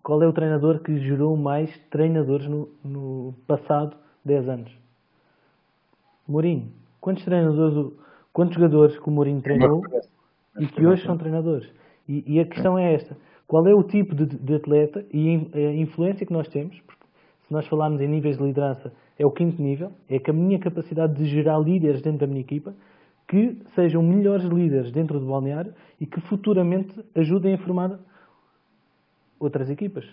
qual é o treinador que gerou mais treinadores no passado 10 anos? Mourinho. Quantos jogadores que o Mourinho treinou e que hoje são treinadores? E a questão é esta. Qual é o tipo de atleta e a influência que nós temos? Porque se nós falarmos em níveis de liderança, é o quinto nível. É que a minha capacidade de gerar líderes dentro da minha equipa que sejam melhores líderes dentro do balneário e que futuramente ajudem a formar outras equipas.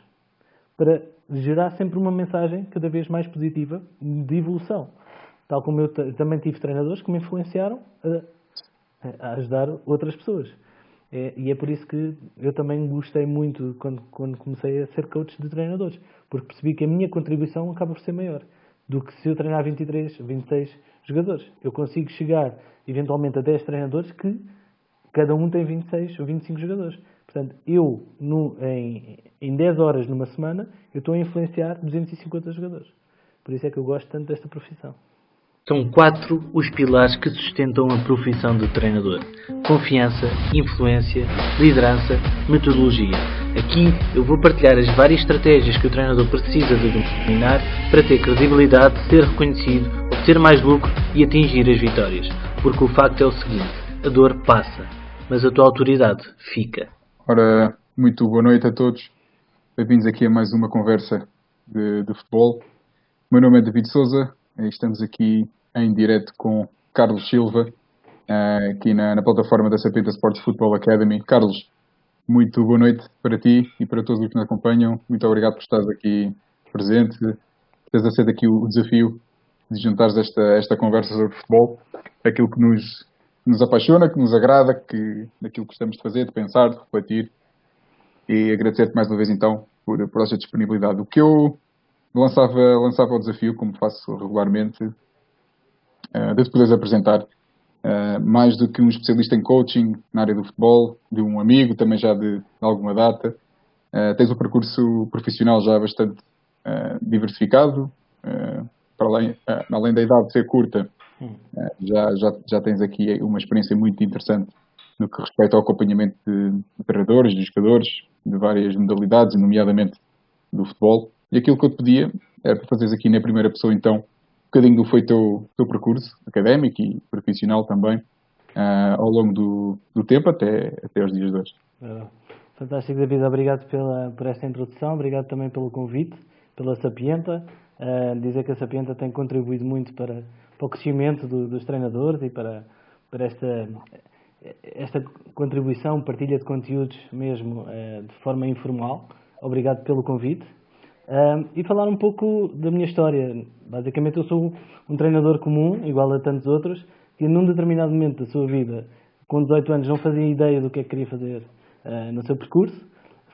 Para gerar sempre uma mensagem cada vez mais positiva de evolução. Tal como eu também tive treinadores que me influenciaram a ajudar outras pessoas. E é por isso que eu também gostei muito quando comecei a ser coach de treinadores, porque percebi que a minha contribuição acaba por ser maior do que se eu treinar 23, 26 jogadores. Eu consigo chegar eventualmente a 10 treinadores que cada um tem 26 ou 25 jogadores. Portanto, em 10 horas numa semana, eu estou a influenciar 250 jogadores. Por isso é que eu gosto tanto desta profissão. São 4 os pilares que sustentam a profissão de treinador: confiança, influência, liderança, metodologia. Aqui eu vou partilhar as várias estratégias que o treinador precisa de dominar para ter credibilidade, ser reconhecido, obter mais lucro e atingir as vitórias. Porque o facto é o seguinte: a dor passa, mas a tua autoridade fica. Ora, muito boa noite a todos. Bem-vindos aqui a mais uma conversa de futebol. O meu nome é David Souza. Estamos aqui em direto com Carlos Silva, aqui na plataforma da Sapienta Sports Football Academy. Carlos, muito boa noite para ti e para todos os que nos acompanham. Muito obrigado por estares aqui presente, teres aceito aqui o desafio de juntares esta conversa sobre futebol, aquilo que nos apaixona, que nos agrada, daquilo que gostamos de fazer, de pensar, de refletir. E agradecer-te mais uma vez então por esta disponibilidade. O que eu lançava o desafio, como faço regularmente, de te poderes apresentar mais do que um especialista em coaching na área do futebol, de um amigo, também já de alguma data. Tens um percurso profissional já bastante diversificado, além da idade ser curta, já tens aqui uma experiência muito interessante no que respeita ao acompanhamento de treinadores, de jogadores, de várias modalidades, nomeadamente do futebol. E aquilo que eu te pedia era para fazeres aqui na primeira pessoa, então, um bocadinho do foi teu percurso académico e profissional também, ao longo do tempo até aos dias de hoje. Fantástico, David. Obrigado por esta introdução. Obrigado também pelo convite, pela Sapienta. Dizer que a Sapienta tem contribuído muito para o crescimento dos treinadores e para esta contribuição, partilha de conteúdos mesmo de forma informal. Obrigado pelo convite. E falar um pouco da minha história. Basicamente eu sou um treinador comum, igual a tantos outros, que num determinado momento da sua vida, com 18 anos, não fazia ideia do que é que queria fazer no seu percurso.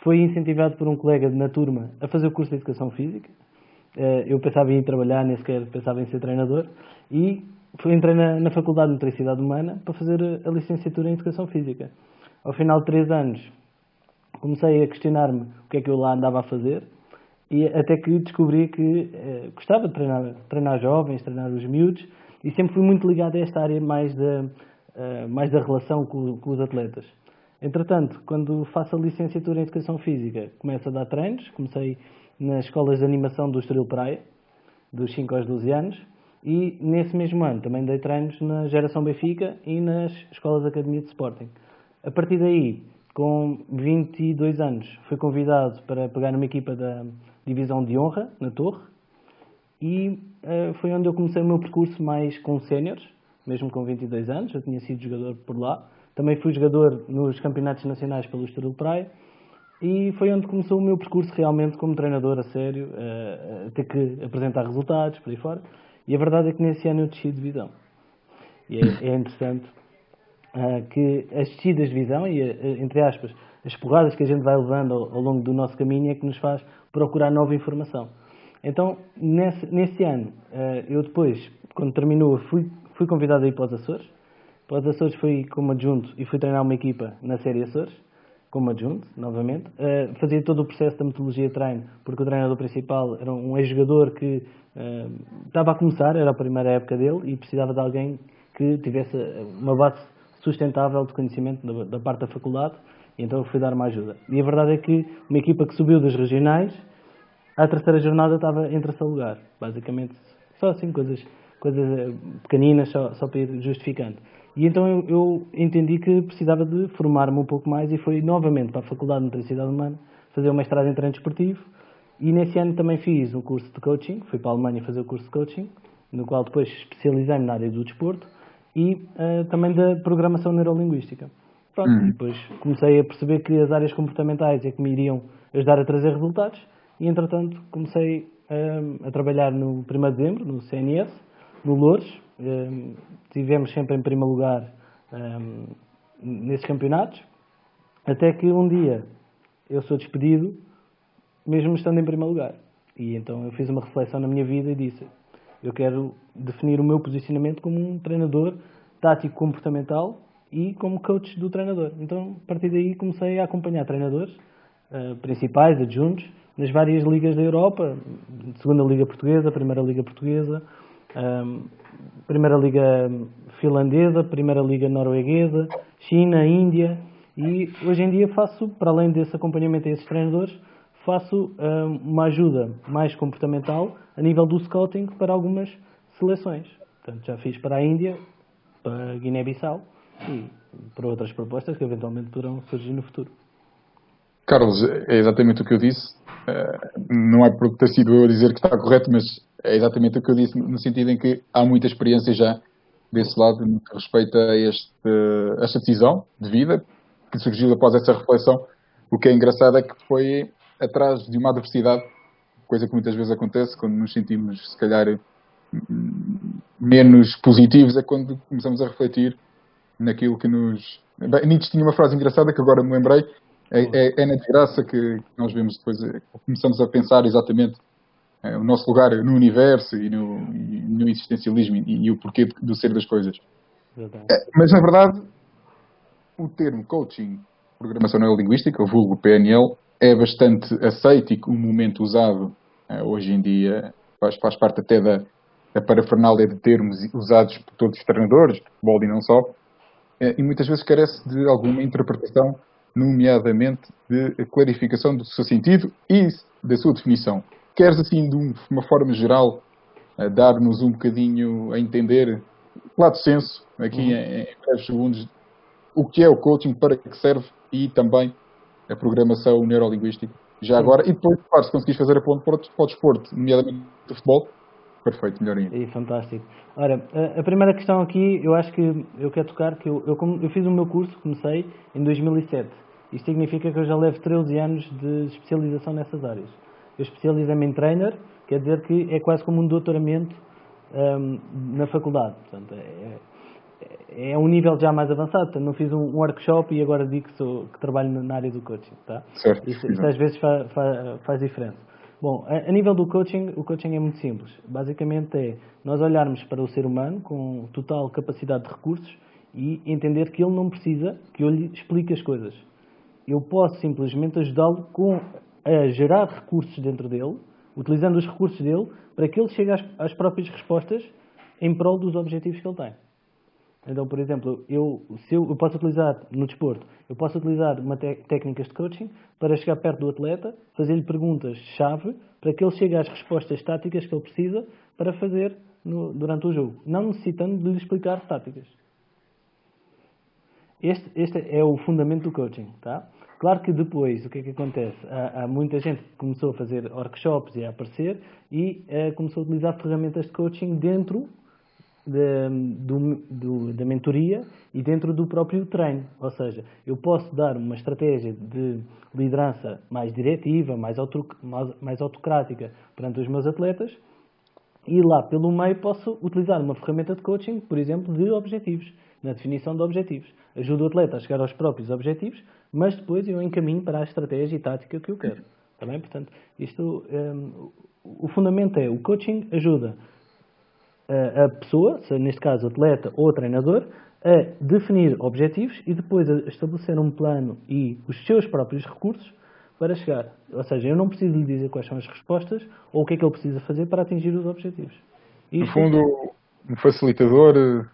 Foi incentivado por um colega na turma a fazer o curso de Educação Física. Eu pensava em ir trabalhar, nem sequer pensava em ser treinador. E entrei na Faculdade de Nutricidade Humana para fazer a licenciatura em Educação Física. Ao final de 3 anos, comecei a questionar-me o que é que eu lá andava a fazer. E até que descobri que gostava de treinar jovens, treinar os miúdos, e sempre fui muito ligado a esta área mais da relação com os atletas. Entretanto, quando faço a licenciatura em Educação Física, começo a dar treinos. Comecei nas escolas de animação do Estoril Praia, dos 5 aos 12 anos, e nesse mesmo ano também dei treinos na Geração Benfica e nas escolas de Academia de Sporting. A partir daí, com 22 anos, fui convidado para pegar numa equipa da Divisão de Honra, na Torre, e foi onde eu comecei o meu percurso mais com séniores, mesmo com 22 anos. Eu tinha sido jogador por lá. Também fui jogador nos campeonatos nacionais pelo Estoril Praia, e foi onde começou o meu percurso realmente como treinador a sério, a ter que apresentar resultados, por aí fora. E a verdade é que nesse ano eu desci de divisão. E é interessante que as descidas de divisão e, entre aspas, as porradas que a gente vai levando ao longo do nosso caminho é que nos faz procurar nova informação. Então, nesse ano, eu depois, quando terminou, fui convidado a ir para os Açores. Para os Açores fui como adjunto e fui treinar uma equipa na Série Açores, como adjunto, novamente. Fazia todo o processo da metodologia de treino, porque o treinador principal era um ex-jogador que estava a começar, era a primeira época dele, e precisava de alguém que tivesse uma base sustentável de conhecimento da parte da faculdade. E então eu fui dar uma ajuda. E a verdade é que uma equipa que subiu das regionais, à terceira jornada estava em terceiro lugar. Basicamente, só assim, coisas pequeninas, só para ir justificando. E então eu entendi que precisava de formar-me um pouco mais e fui novamente para a Faculdade de Nutricidade Humana fazer o mestrado em treino desportivo. E nesse ano também fiz um curso de coaching, fui para a Alemanha fazer o curso de coaching, no qual depois especializei-me na área do desporto e também da programação neurolinguística. Pronto, e depois comecei a perceber que as áreas comportamentais é que me iriam ajudar a trazer resultados e, entretanto, comecei a trabalhar no 1º de dezembro, no CNS, no Loures. Tivemos sempre em primeiro lugar nesses campeonatos, até que um dia eu sou despedido, mesmo estando em primeiro lugar. E então eu fiz uma reflexão na minha vida e disse: eu quero definir o meu posicionamento como um treinador tático comportamental e como coach do treinador. Então, a partir daí, comecei a acompanhar treinadores principais, adjuntos, nas várias ligas da Europa, Segunda Liga Portuguesa, Primeira Liga Portuguesa, Primeira Liga Finlandesa, Primeira Liga Norueguesa, China, Índia, e hoje em dia faço, para além desse acompanhamento a esses treinadores, faço uma ajuda mais comportamental a nível do scouting para algumas seleções. Portanto, já fiz para a Índia, para a Guiné-Bissau e para outras propostas que eventualmente poderão surgir no futuro. Carlos, é exatamente o que eu disse. Não é por ter sido eu a dizer que está correto, mas é exatamente o que eu disse, no sentido em que há muita experiência já desse lado no que respeita a esta decisão de vida que surgiu após essa reflexão. O que é engraçado é que foi atrás de uma adversidade, coisa que muitas vezes acontece quando nos sentimos, se calhar, menos positivos, é quando começamos a refletir naquilo que nos... Nietzsche tinha uma frase engraçada que agora me lembrei. É na desgraça que nós vemos depois, começamos a pensar exatamente o nosso lugar no universo e no existencialismo e o porquê do ser das coisas. Mas, na verdade, o termo coaching, programação neurolinguística, o vulgo PNL, é bastante aceito e comumente usado hoje em dia, faz parte até da parafernália de termos usados por todos os treinadores, de futebol e não só, e muitas vezes carece de alguma interpretação, nomeadamente de clarificação do seu sentido e da sua definição. Queres, assim, de uma forma geral, dar-nos um bocadinho a entender, lado senso, aqui em breves segundos, o que é o coaching, para que serve e também a programação neurolinguística, já agora, e depois, claro, se conseguires fazer a ponte para o desporto, nomeadamente do futebol, perfeito, melhor ainda. Fantástico. Ora, a primeira questão aqui, eu acho que eu quero tocar, que eu fiz o meu curso, comecei em 2007. Isto significa que eu já levo 13 anos de especialização nessas áreas. Eu especializei-me em trainer, quer dizer que é quase como um doutoramento na faculdade. Portanto, é um nível já mais avançado. Portanto, não fiz um workshop e agora digo que trabalho na área do coaching. Tá? Certo. Isso às vezes faz diferença. Bom, a nível do coaching, o coaching é muito simples. Basicamente é nós olharmos para o ser humano com total capacidade de recursos e entender que ele não precisa que eu lhe explique as coisas. Eu posso simplesmente ajudá-lo a gerar recursos dentro dele, utilizando os recursos dele, para que ele chegue às próprias respostas em prol dos objetivos que ele tem. Então, por exemplo, eu posso utilizar no desporto, eu posso utilizar técnicas de coaching para chegar perto do atleta, fazer-lhe perguntas-chave para que ele chegue às respostas táticas que ele precisa para fazer durante o jogo, não necessitando de lhe explicar táticas. Este é o fundamento do coaching, tá? Claro que depois, o que é que acontece? Há muita gente que começou a fazer workshops e a aparecer e começou a utilizar ferramentas de coaching dentro da mentoria e dentro do próprio treino. Ou seja, eu posso dar uma estratégia de liderança mais diretiva, mais autocrática perante os meus atletas e lá pelo meio posso utilizar uma ferramenta de coaching, por exemplo, de objetivos, na definição de objetivos. Ajudo o atleta a chegar aos próprios objetivos, mas depois eu encaminho para a estratégia e tática que eu quero. Está bem? Portanto, o fundamento é o coaching ajuda a pessoa, neste caso atleta ou treinador, a definir objetivos e depois a estabelecer um plano e os seus próprios recursos para chegar. Ou seja, eu não preciso lhe dizer quais são as respostas ou o que é que ele precisa fazer para atingir os objetivos. No fundo, um facilitador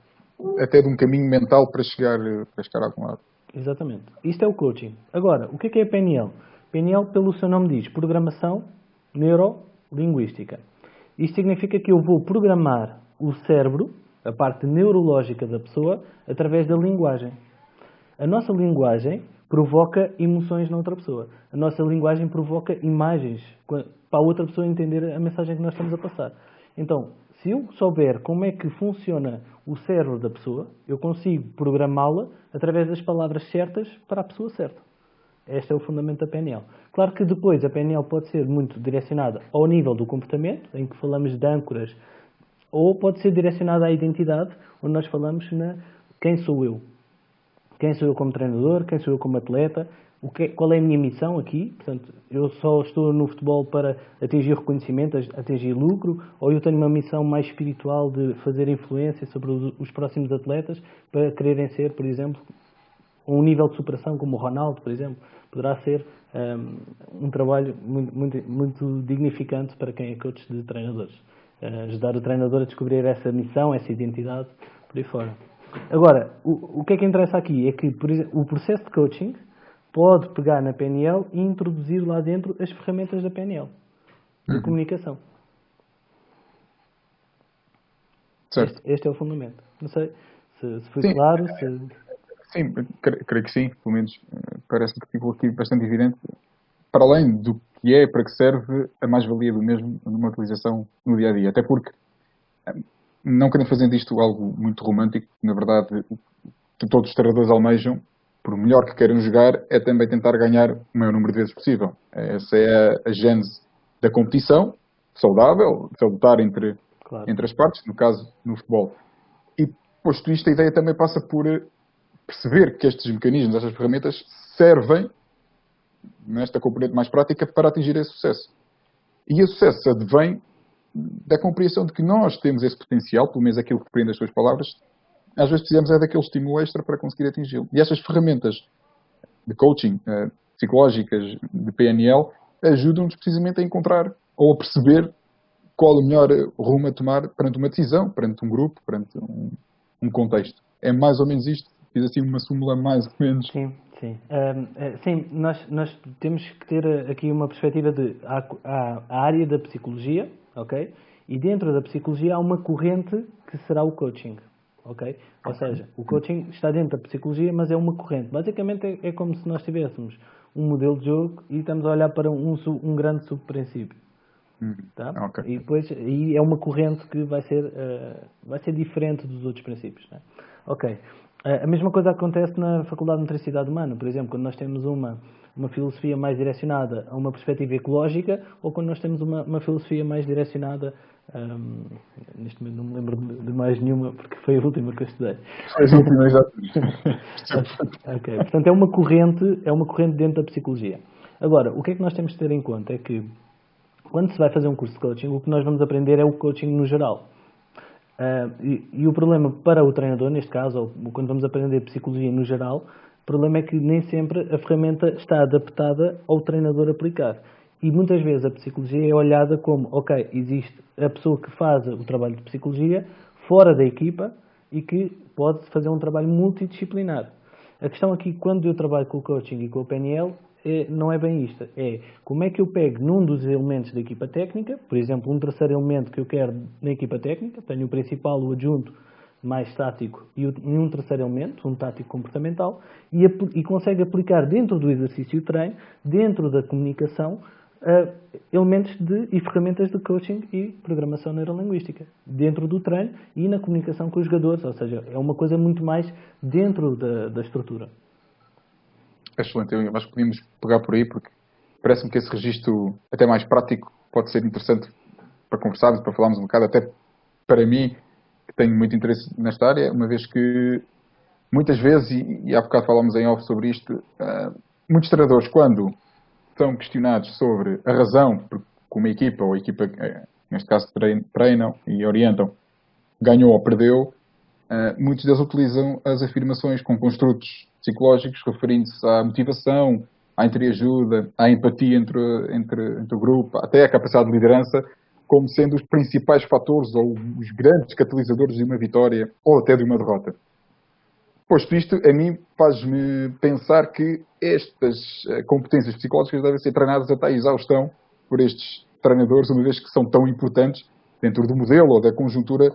até de um caminho mental para chegar a algum lado. Exatamente. Isto é o coaching. Agora, o que é a PNL? PNL, pelo seu nome diz, Programação Neurolinguística. Isto significa que eu vou programar o cérebro, a parte neurológica da pessoa, através da linguagem. A nossa linguagem provoca emoções na outra pessoa. A nossa linguagem provoca imagens para a outra pessoa entender a mensagem que nós estamos a passar. Então, se eu souber como é que funciona o cérebro da pessoa, eu consigo programá-la através das palavras certas para a pessoa certa. Este é o fundamento da PNL. Claro que depois a PNL pode ser muito direcionada ao nível do comportamento, em que falamos de âncoras, ou pode ser direcionada à identidade, onde nós falamos na quem sou eu. Quem sou eu como treinador, quem sou eu como atleta, qual é a minha missão aqui. Portanto, eu só estou no futebol para atingir reconhecimento, atingir lucro, ou eu tenho uma missão mais espiritual de fazer influência sobre os próximos atletas para quererem ser, por exemplo, um nível de superação como o Ronaldo, por exemplo. Poderá ser um trabalho muito dignificante para quem é coach de treinadores. Ajudar o treinador a descobrir essa missão, essa identidade, por aí fora. Agora, o que é que interessa aqui é que, por exemplo, o processo de coaching pode pegar na PNL e introduzir lá dentro as ferramentas da PNL, de comunicação. Certo. Este é o fundamento. Não sei se foi Sim. claro. Sim, creio que sim. Pelo menos parece-me que ficou aqui bastante evidente. Para além do que é, para que serve, a mais-valia do mesmo numa utilização no dia-a-dia. Até porque, não querendo fazer disto algo muito romântico, na verdade, o que todos os treinadores almejam, por melhor que queiram jogar, é também tentar ganhar o maior número de vezes possível. Essa é a gênese da competição, saudável, salutar entre as partes, no caso, no futebol. E, posto isto, a ideia também passa por perceber que estes mecanismos, estas ferramentas, servem, nesta componente mais prática, para atingir esse sucesso. E esse sucesso advém da compreensão de que nós temos esse potencial, pelo menos aquilo que prende as suas palavras, às vezes precisamos é daquele estímulo extra para conseguir atingi-lo. E estas ferramentas de coaching, psicológicas, de PNL, ajudam-nos precisamente a encontrar ou a perceber qual o melhor rumo a tomar perante uma decisão, perante um grupo, perante um contexto. É mais ou menos isto. Fiz assim uma súmula mais ou menos. Sim, sim. Sim, nós temos que ter aqui uma perspectiva de há a área da psicologia, ok? E dentro da psicologia há uma corrente que será o coaching, ok? Ou seja, o coaching está dentro da psicologia, mas é uma corrente. Basicamente é como se nós tivéssemos um modelo de jogo e estamos a olhar para um grande subprincípio. Tá? Okay. E depois aí é uma corrente que vai ser diferente dos outros princípios. Né? Ok. A mesma coisa acontece na Faculdade de Nutricidade Humana, por exemplo, quando nós temos uma filosofia mais direcionada a uma perspectiva ecológica ou quando nós temos uma filosofia mais direcionada, neste momento não me lembro de mais nenhuma porque foi a última que eu estudei. Foi a última, exato. Ok, portanto é uma corrente dentro da psicologia. Agora, o que é que nós temos de ter em conta é que quando se vai fazer um curso de coaching, o que nós vamos aprender é o coaching no geral. E o problema para o treinador, neste caso, ou quando vamos aprender psicologia no geral, o problema é que nem sempre a ferramenta está adaptada ao treinador aplicar. E muitas vezes a psicologia é olhada como, ok, existe a pessoa que faz o trabalho de psicologia fora da equipa e que pode fazer um trabalho multidisciplinar. A questão aqui, quando eu trabalho com o coaching e com o PNL, não é bem isto. É como é que eu pego num dos elementos da equipa técnica, por exemplo, um terceiro elemento que eu quero na equipa técnica, tenho o principal, o adjunto, mais tático, e um terceiro elemento, um tático comportamental, e consegue aplicar dentro do exercício de treino, dentro da comunicação, elementos e ferramentas de coaching e programação neurolinguística, dentro do treino e na comunicação com os jogadores, ou seja, é uma coisa muito mais dentro da estrutura. Excelente, eu acho que podíamos pegar por aí, porque parece-me que esse registro até mais prático pode ser interessante para conversarmos, para falarmos um bocado, até para mim, que tenho muito interesse nesta área, uma vez que muitas vezes, e há bocado falámos em off sobre isto, muitos treinadores, quando são questionados sobre a razão por que uma equipa, ou a equipa, neste caso treinam e orientam, ganhou ou perdeu, muitos deles utilizam as afirmações com construtos psicológicos referindo-se à motivação, à entreajuda, à empatia entre o grupo, até à capacidade de liderança, como sendo os principais fatores ou os grandes catalisadores de uma vitória ou até de uma derrota. Posto isto, a mim faz-me pensar que estas competências psicológicas devem ser treinadas até à exaustão por estes treinadores, uma vez que são tão importantes dentro do modelo ou da conjuntura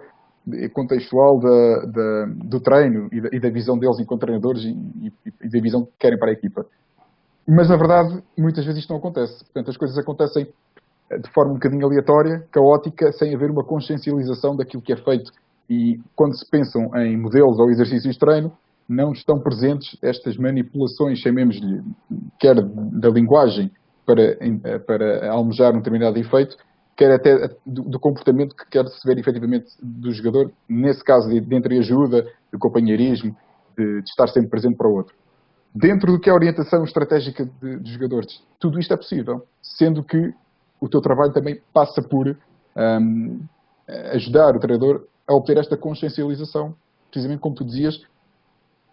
contextual do treino e da visão deles enquanto treinadores e da visão que querem para a equipa. Mas, na verdade, muitas vezes isto não acontece. Portanto, as coisas acontecem de forma um bocadinho aleatória, caótica, sem haver uma consciencialização daquilo que é feito. E quando se pensam em modelos ou exercícios de treino, não estão presentes estas manipulações, chamemos-lhe, quer da linguagem para almejar um determinado efeito, quer até do comportamento que quer se ver efetivamente do jogador, nesse caso de entreajuda, de companheirismo, de estar sempre presente para o outro. Dentro do que é a orientação estratégica de jogadores, tudo isto é possível, sendo que o teu trabalho também passa por ajudar o treinador a obter esta consciencialização, precisamente como tu dizias,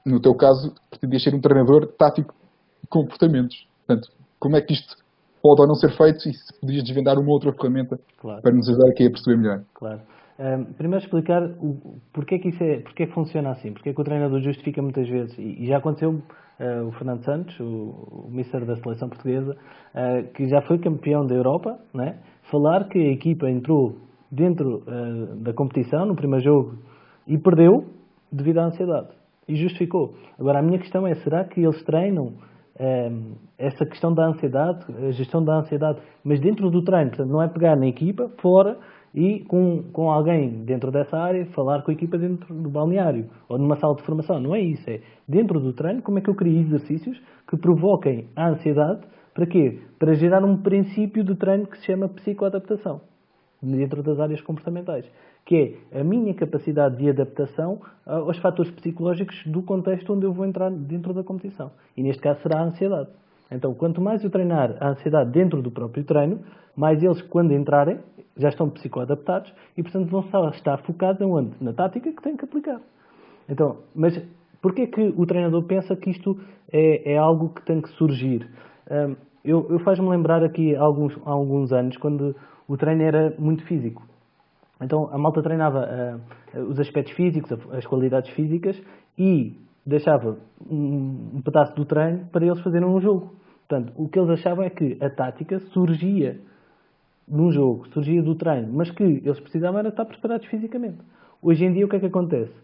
no teu caso, pretendias ser um treinador tático de comportamentos. Portanto, como é que isto pode ou não ser feito e se podias desvendar uma outra ferramenta para nos ajudar aqui a perceber melhor. Claro. Primeiro explicar porque que funciona assim, porque é que o treinador justifica muitas vezes, e já aconteceu o Fernando Santos, o Mister da seleção portuguesa, que já foi campeão da Europa, né? Falar que a equipa entrou dentro da competição, no primeiro jogo, e perdeu devido à ansiedade. E justificou. Agora, a minha questão é, será que eles treinam essa questão da ansiedade, a gestão da ansiedade, mas dentro do treino? Portanto, não é pegar na equipa, fora, e com alguém dentro dessa área, falar com a equipa dentro do balneário, ou numa sala de formação. Não é isso. É dentro do treino, como é que eu crio exercícios que provoquem a ansiedade. Para quê? Para gerar um princípio de treino que se chama psicoadaptação, dentro das áreas comportamentais, que é a minha capacidade de adaptação aos fatores psicológicos do contexto onde eu vou entrar dentro da competição. E neste caso será a ansiedade. Então, quanto mais eu treinar a ansiedade dentro do próprio treino, mais eles, quando entrarem, já estão psicoadaptados e, portanto, vão estar focados onde? Na tática que têm que aplicar. Então, mas porquê que o treinador pensa que isto é algo que tem que surgir? Eu faz-me lembrar aqui há alguns anos, quando o treino era muito físico. Então, a malta treinava os aspectos físicos, as qualidades físicas, e deixava um pedaço do treino para eles fazerem um jogo. Portanto, o que eles achavam é que a tática surgia num jogo, surgia do treino, mas que eles precisavam era estar preparados fisicamente. Hoje em dia, o que é que acontece?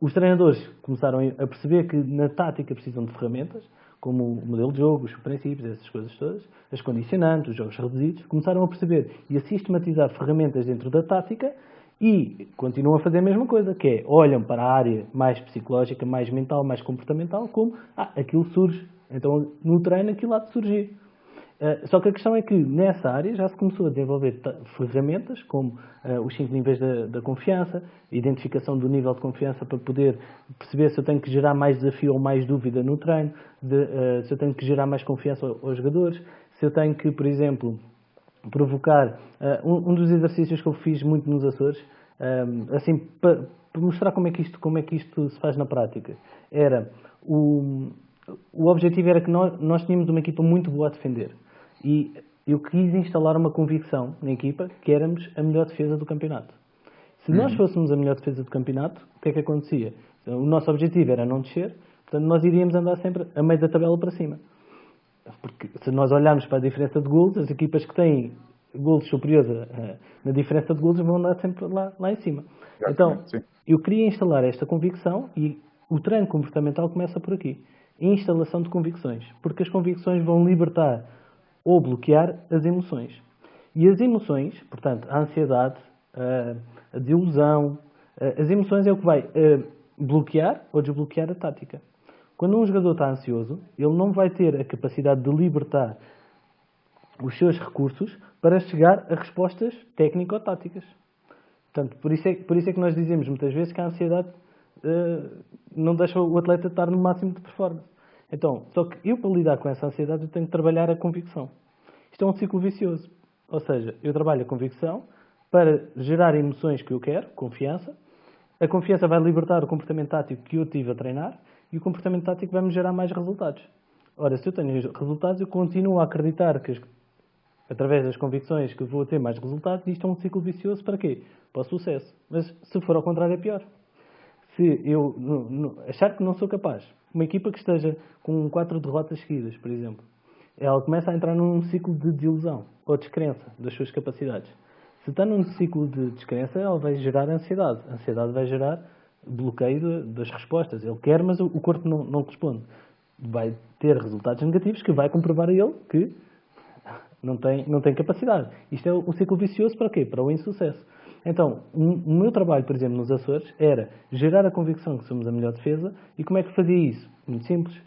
Os treinadores começaram a perceber que na tática precisam de ferramentas, como o modelo de jogo, os princípios, essas coisas todas, as condicionantes, os jogos reduzidos, começaram a perceber e a sistematizar ferramentas dentro da tática e continuam a fazer a mesma coisa, que é, olham para a área mais psicológica, mais mental, mais comportamental, como, aquilo surge. Então, no treino, aquilo há de surgir. Só que a questão é que nessa área já se começou a desenvolver ferramentas como os 5 níveis da confiança, a identificação do nível de confiança para poder perceber se eu tenho que gerar mais desafio ou mais dúvida no treino, se eu tenho que gerar mais confiança aos jogadores, se eu tenho que, por exemplo, provocar... Um dos exercícios que eu fiz muito nos Açores, assim, para mostrar como é que isto se faz na prática, era... O objetivo era que nós tínhamos uma equipa muito boa a defender. E eu quis instalar uma convicção na equipa que éramos a melhor defesa do campeonato. Se nós fôssemos a melhor defesa do campeonato, o que é que acontecia? O nosso objetivo era não descer, portanto nós iríamos andar sempre a meio da tabela para cima. Porque se nós olharmos para a diferença de golos, as equipas que têm golos superiores na diferença de golos vão andar sempre lá em cima. Então, eu queria instalar esta convicção e o treino comportamental começa por aqui. Instalação de convicções. Porque as convicções vão libertar ou bloquear as emoções. E as emoções, portanto, a ansiedade, a desilusão, as emoções é o que vai bloquear ou desbloquear a tática. Quando um jogador está ansioso, ele não vai ter a capacidade de libertar os seus recursos para chegar a respostas técnico-táticas. Portanto, por isso é que nós dizemos muitas vezes que a ansiedade não deixa o atleta estar no máximo de performance. Então, só que eu, para lidar com essa ansiedade, eu tenho que trabalhar a convicção. Isto é um ciclo vicioso. Ou seja, eu trabalho a convicção para gerar emoções que eu quero, confiança. A confiança vai libertar o comportamento tático que eu tive a treinar e o comportamento tático vai-me gerar mais resultados. Ora, se eu tenho resultados, eu continuo a acreditar que, através das convicções, que vou ter mais resultados, e isto é um ciclo vicioso para quê? Para o sucesso. Mas, se for ao contrário, é pior. Se eu achar que não sou capaz, uma equipa que esteja com 4 derrotas seguidas, por exemplo, ela começa a entrar num ciclo de desilusão ou descrença das suas capacidades. Se está num ciclo de descrença, ela vai gerar ansiedade. A ansiedade vai gerar bloqueio das respostas. Ele quer, mas o corpo não responde. Vai ter resultados negativos que vai comprovar a ele que não tem capacidade. Isto é um ciclo vicioso para quê? Para o insucesso. Então, o meu trabalho, por exemplo, nos Açores, era gerar a convicção que somos a melhor defesa. E como é que fazia isso? Muito simples.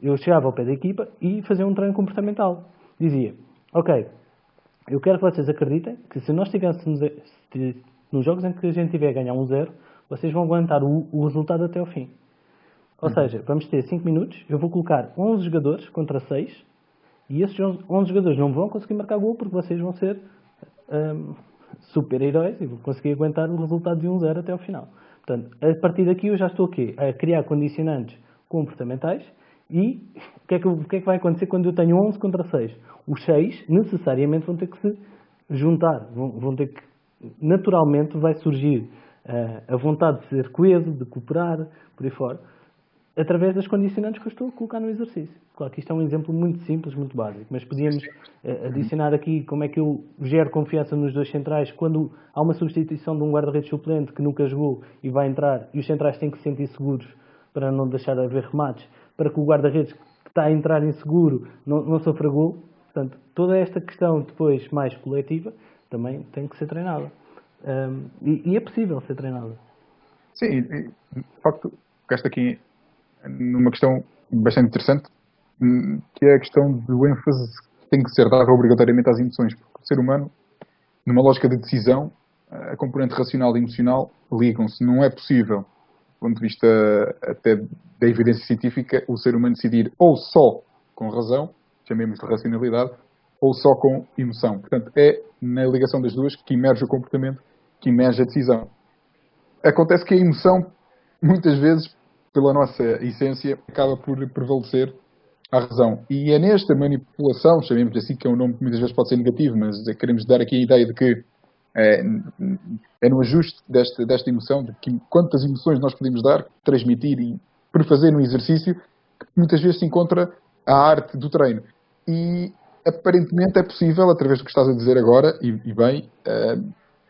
Eu chegava ao pé da equipa e fazia um treino comportamental. Dizia, ok, eu quero que vocês acreditem que se nós estivéssemos nos jogos em que a gente estiver a ganhar 1-0, vocês vão aguentar o resultado até ao fim. Ou seja, vamos ter 5 minutos, eu vou colocar 11 jogadores contra 6 e esses 11 jogadores não vão conseguir marcar gol porque vocês vão ser super-heróis e vão conseguir aguentar o resultado de 1-0 até ao final. Portanto, a partir daqui eu já estou aqui a criar condicionantes comportamentais e o que é que vai acontecer quando eu tenho 11 contra 6? Os 6 necessariamente vão ter que se juntar, vão ter que, naturalmente vai surgir a vontade de ser coeso, de cooperar, por aí fora, através das condicionantes que eu estou a colocar no exercício. Claro que isto é um exemplo muito simples, muito básico, mas podíamos adicionar aqui como é que eu gero confiança nos dois centrais quando há uma substituição de um guarda-redes suplente que nunca jogou e vai entrar e os centrais têm que se sentir seguros para não deixar de haver remates, para que o guarda-redes que está a entrar inseguro não sofra gol. Portanto, toda esta questão depois mais coletiva também tem que ser treinada. E é possível ser treinada. Sim, de facto, gasto aqui numa questão bastante interessante, que é a questão do ênfase que tem que ser dado obrigatoriamente às emoções, porque o ser humano, numa lógica de decisão, a componente racional e emocional ligam-se. Não é possível, do ponto de vista até da evidência científica, o ser humano decidir ou só com razão, chamemos de racionalidade, ou só com emoção. Portanto, é na ligação das duas que emerge o comportamento, que emerge a decisão. Acontece que a emoção, muitas vezes, pela nossa essência, acaba por prevalecer a razão. E é nesta manipulação, chamemos assim, que é um nome que muitas vezes pode ser negativo, mas queremos dar aqui a ideia de que é no ajuste desta emoção, de que quantas emoções nós podemos dar, transmitir e prefazer no exercício, que muitas vezes se encontra a arte do treino. E aparentemente é possível, através do que estás a dizer agora, e bem,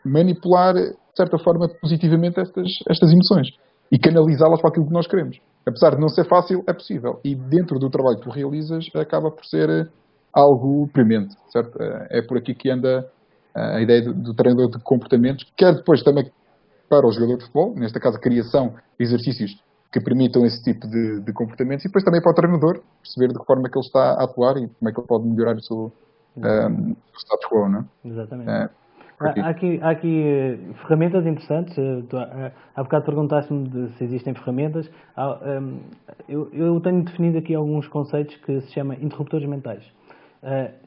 manipular, de certa forma, positivamente estas emoções e canalizá-las para aquilo que nós queremos. Apesar de não ser fácil, é possível. E dentro do trabalho que tu realizas, acaba por ser algo premente, certo? É por aqui que anda a ideia do treinador de comportamentos, quer depois também para o jogador de futebol, nesta caso a criação de exercícios que permitam esse tipo de comportamentos, e depois também para o treinador, perceber de que forma é que ele está a atuar e como é que ele pode melhorar o seu status quo, não é? Exatamente. Há aqui ferramentas interessantes. Há bocado perguntaste-me se existem ferramentas. Eu tenho definido aqui alguns conceitos que se chamam interruptores mentais.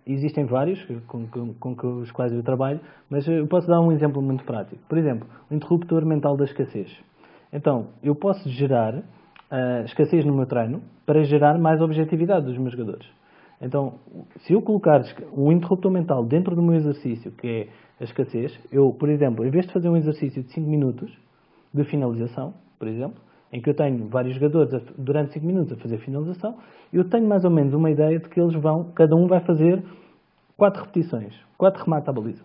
Existem vários com os quais eu trabalho, mas eu posso dar um exemplo muito prático. Por exemplo, o interruptor mental da escassez. Então, eu posso gerar escassez no meu treino para gerar mais objetividade dos meus jogadores. Então, se eu colocar um interruptor mental dentro do meu exercício, que é a escassez, eu, por exemplo, em vez de fazer um exercício de 5 minutos de finalização, por exemplo, em que eu tenho vários jogadores durante 5 minutos a fazer finalização, eu tenho mais ou menos uma ideia de que cada um vai fazer 4 repetições, 4 remates à baliza.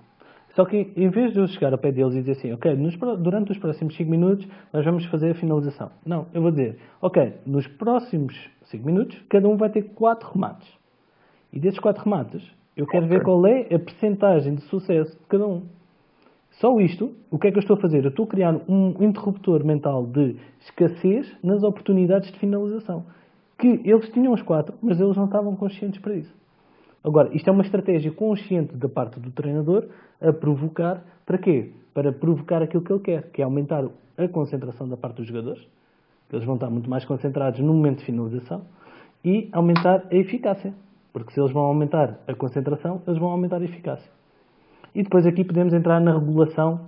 Só que, em vez de eu chegar ao pé deles e dizer assim, ok, durante os próximos 5 minutos nós vamos fazer a finalização. Não, eu vou dizer, ok, nos próximos 5 minutos cada um vai ter 4 remates. E desses 4 remates, eu quero ver qual é a percentagem de sucesso de cada um. Só isto, o que é que eu estou a fazer? Eu estou a criar um interruptor mental de escassez nas oportunidades de finalização. Que eles tinham os 4, mas eles não estavam conscientes para isso. Agora, isto é uma estratégia consciente da parte do treinador a provocar, para quê? Para provocar aquilo que ele quer, que é aumentar a concentração da parte dos jogadores. Eles vão estar muito mais concentrados no momento de finalização e aumentar a eficácia. Porque se eles vão aumentar a concentração, eles vão aumentar a eficácia. E depois aqui podemos entrar na regulação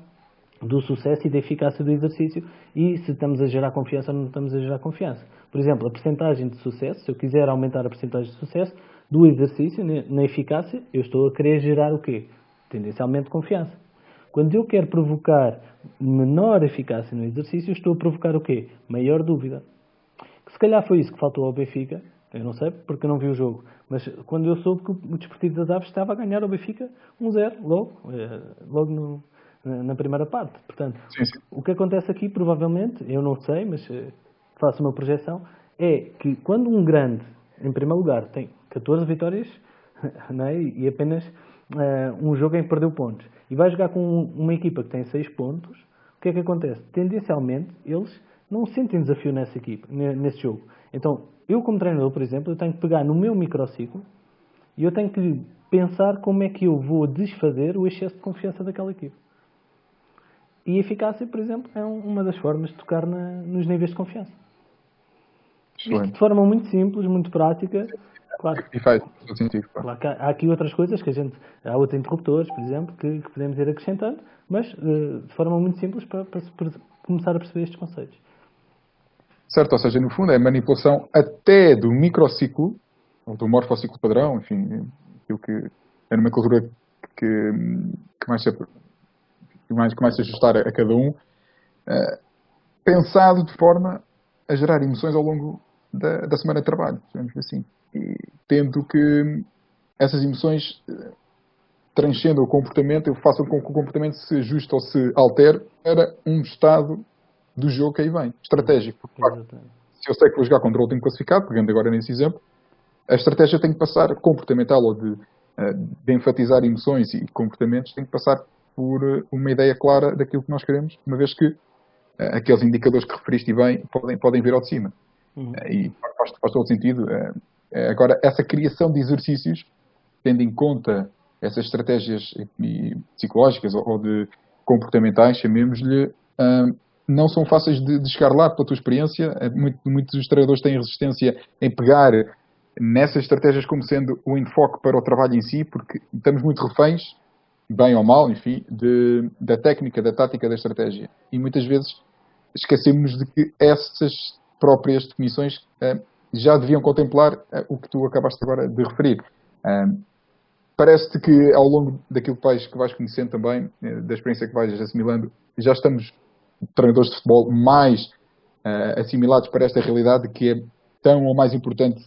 do sucesso e da eficácia do exercício e se estamos a gerar confiança ou não estamos a gerar confiança. Por exemplo, a percentagem de sucesso, se eu quiser aumentar a percentagem de sucesso do exercício, na eficácia, eu estou a querer gerar o quê? Tendencialmente confiança. Quando eu quero provocar menor eficácia no exercício, estou a provocar o quê? Maior dúvida. Se calhar foi isso que faltou ao Benfica, eu não sei porque eu não vi o jogo, mas quando eu soube que o Desportivo das Aves estava a ganhar ao Benfica 1-0, logo na primeira parte. Portanto, Sim, sim. o que acontece aqui, provavelmente, eu não sei, mas faço uma projeção, é que quando um grande, em primeiro lugar, tem 14 vitórias não é? E apenas um jogo em que perdeu pontos, e vai jogar com uma equipa que tem 6 pontos, o que é que acontece? Tendencialmente, eles não sentem desafio nessa equipa, nesse jogo. Então, eu como treinador, por exemplo, eu tenho que pegar no meu microciclo e eu tenho que pensar como é que eu vou desfazer o excesso de confiança daquela equipa. E a eficácia, por exemplo, é uma das formas de tocar nos níveis de confiança. Isto Excelente. de forma muito simples, muito prática. Claro, E faz todo sentido. Pá. claro que há aqui outras coisas há outros interruptores, por exemplo, que podemos ir acrescentando, mas de forma muito simples para começar a perceber estes conceitos. Certo, ou seja, no fundo é a manipulação até do microciclo, ou do morfociclo padrão, enfim, aquilo que é a nomenclatura que mais se ajustar a cada um, pensado de forma a gerar emoções ao longo da semana de trabalho, digamos assim. E tendo que essas emoções transcendam o comportamento, façam com que o comportamento se ajuste ou se altere para um estado do jogo que aí vem, estratégico. Exatamente. Se eu sei que vou jogar contra o último classificado, pegando agora nesse exemplo, a estratégia tem que passar comportamental ou de enfatizar emoções e comportamentos, tem que passar por uma ideia clara daquilo que nós queremos, uma vez que aqueles indicadores que referiste bem podem vir ao de cima. E faz todo sentido. Agora, essa criação de exercícios, tendo em conta essas estratégias psicológicas ou de comportamentais, chamemos-lhe, não são fáceis de chegar lá, pela tua experiência. Muitos dos treinadores têm resistência em pegar nessas estratégias como sendo o enfoque para o trabalho em si, porque estamos muito reféns, bem ou mal, enfim, da técnica, da tática, da estratégia. E muitas vezes esquecemos de que essas próprias definições já deviam contemplar o que tu acabaste agora de referir. Parece-te que ao longo daquilo que vais conhecendo também, da experiência que vais assimilando, já estamos treinadores de futebol mais assimilados para esta realidade, que é tão ou mais importante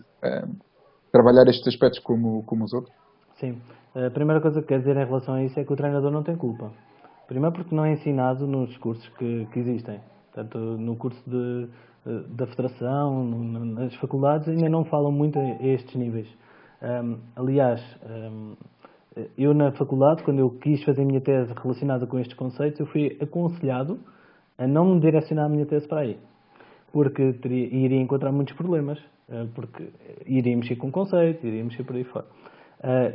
trabalhar estes aspectos como os outros? Sim. A primeira coisa que quer dizer em relação a isso é que o treinador não tem culpa. Primeiro porque não é ensinado nos cursos que existem. Portanto, no curso da federação, nas faculdades, ainda não falam muito a estes níveis. Aliás, eu na faculdade, quando eu quis fazer a minha tese relacionada com estes conceitos, eu fui aconselhado a não me direcionar a minha tese para aí. Porque iria encontrar muitos problemas, porque iria mexer com conceitos, iria mexer por aí fora.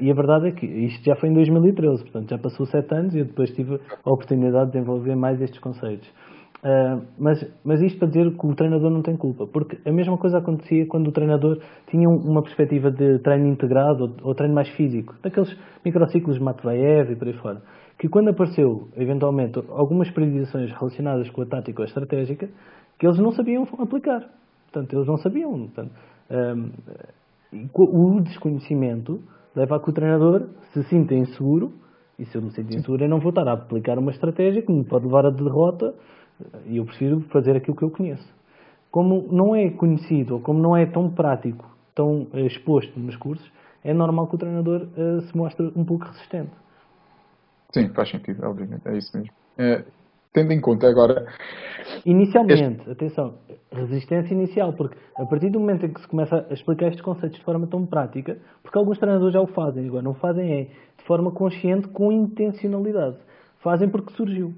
E a verdade é que isto já foi em 2013, portanto já passou 7 anos e eu depois tive a oportunidade de desenvolver mais estes conceitos. Mas isto para dizer que o treinador não tem culpa, porque a mesma coisa acontecia quando o treinador tinha uma perspectiva de treino integrado ou treino mais físico, daqueles microciclos de Matveev e por aí fora, que quando apareceu, eventualmente, algumas periodizações relacionadas com a tática ou a estratégica, que eles não sabiam aplicar. Portanto, eles não sabiam. Portanto, o desconhecimento leva a que o treinador se sinta inseguro, e se eu me sinto inseguro eu não vou estar a aplicar uma estratégia que me pode levar à derrota, e eu prefiro fazer aquilo que eu conheço. Como não é conhecido, ou como não é tão prático, tão exposto nos cursos, é normal que o treinador se mostre um pouco resistente. Sim, faz sentido, obviamente, é isso mesmo. Tendo em conta agora... Inicialmente, atenção, resistência inicial, porque a partir do momento em que se começa a explicar estes conceitos de forma tão prática, porque alguns treinadores já o fazem, agora não fazem de forma consciente, com intencionalidade. Fazem porque surgiu.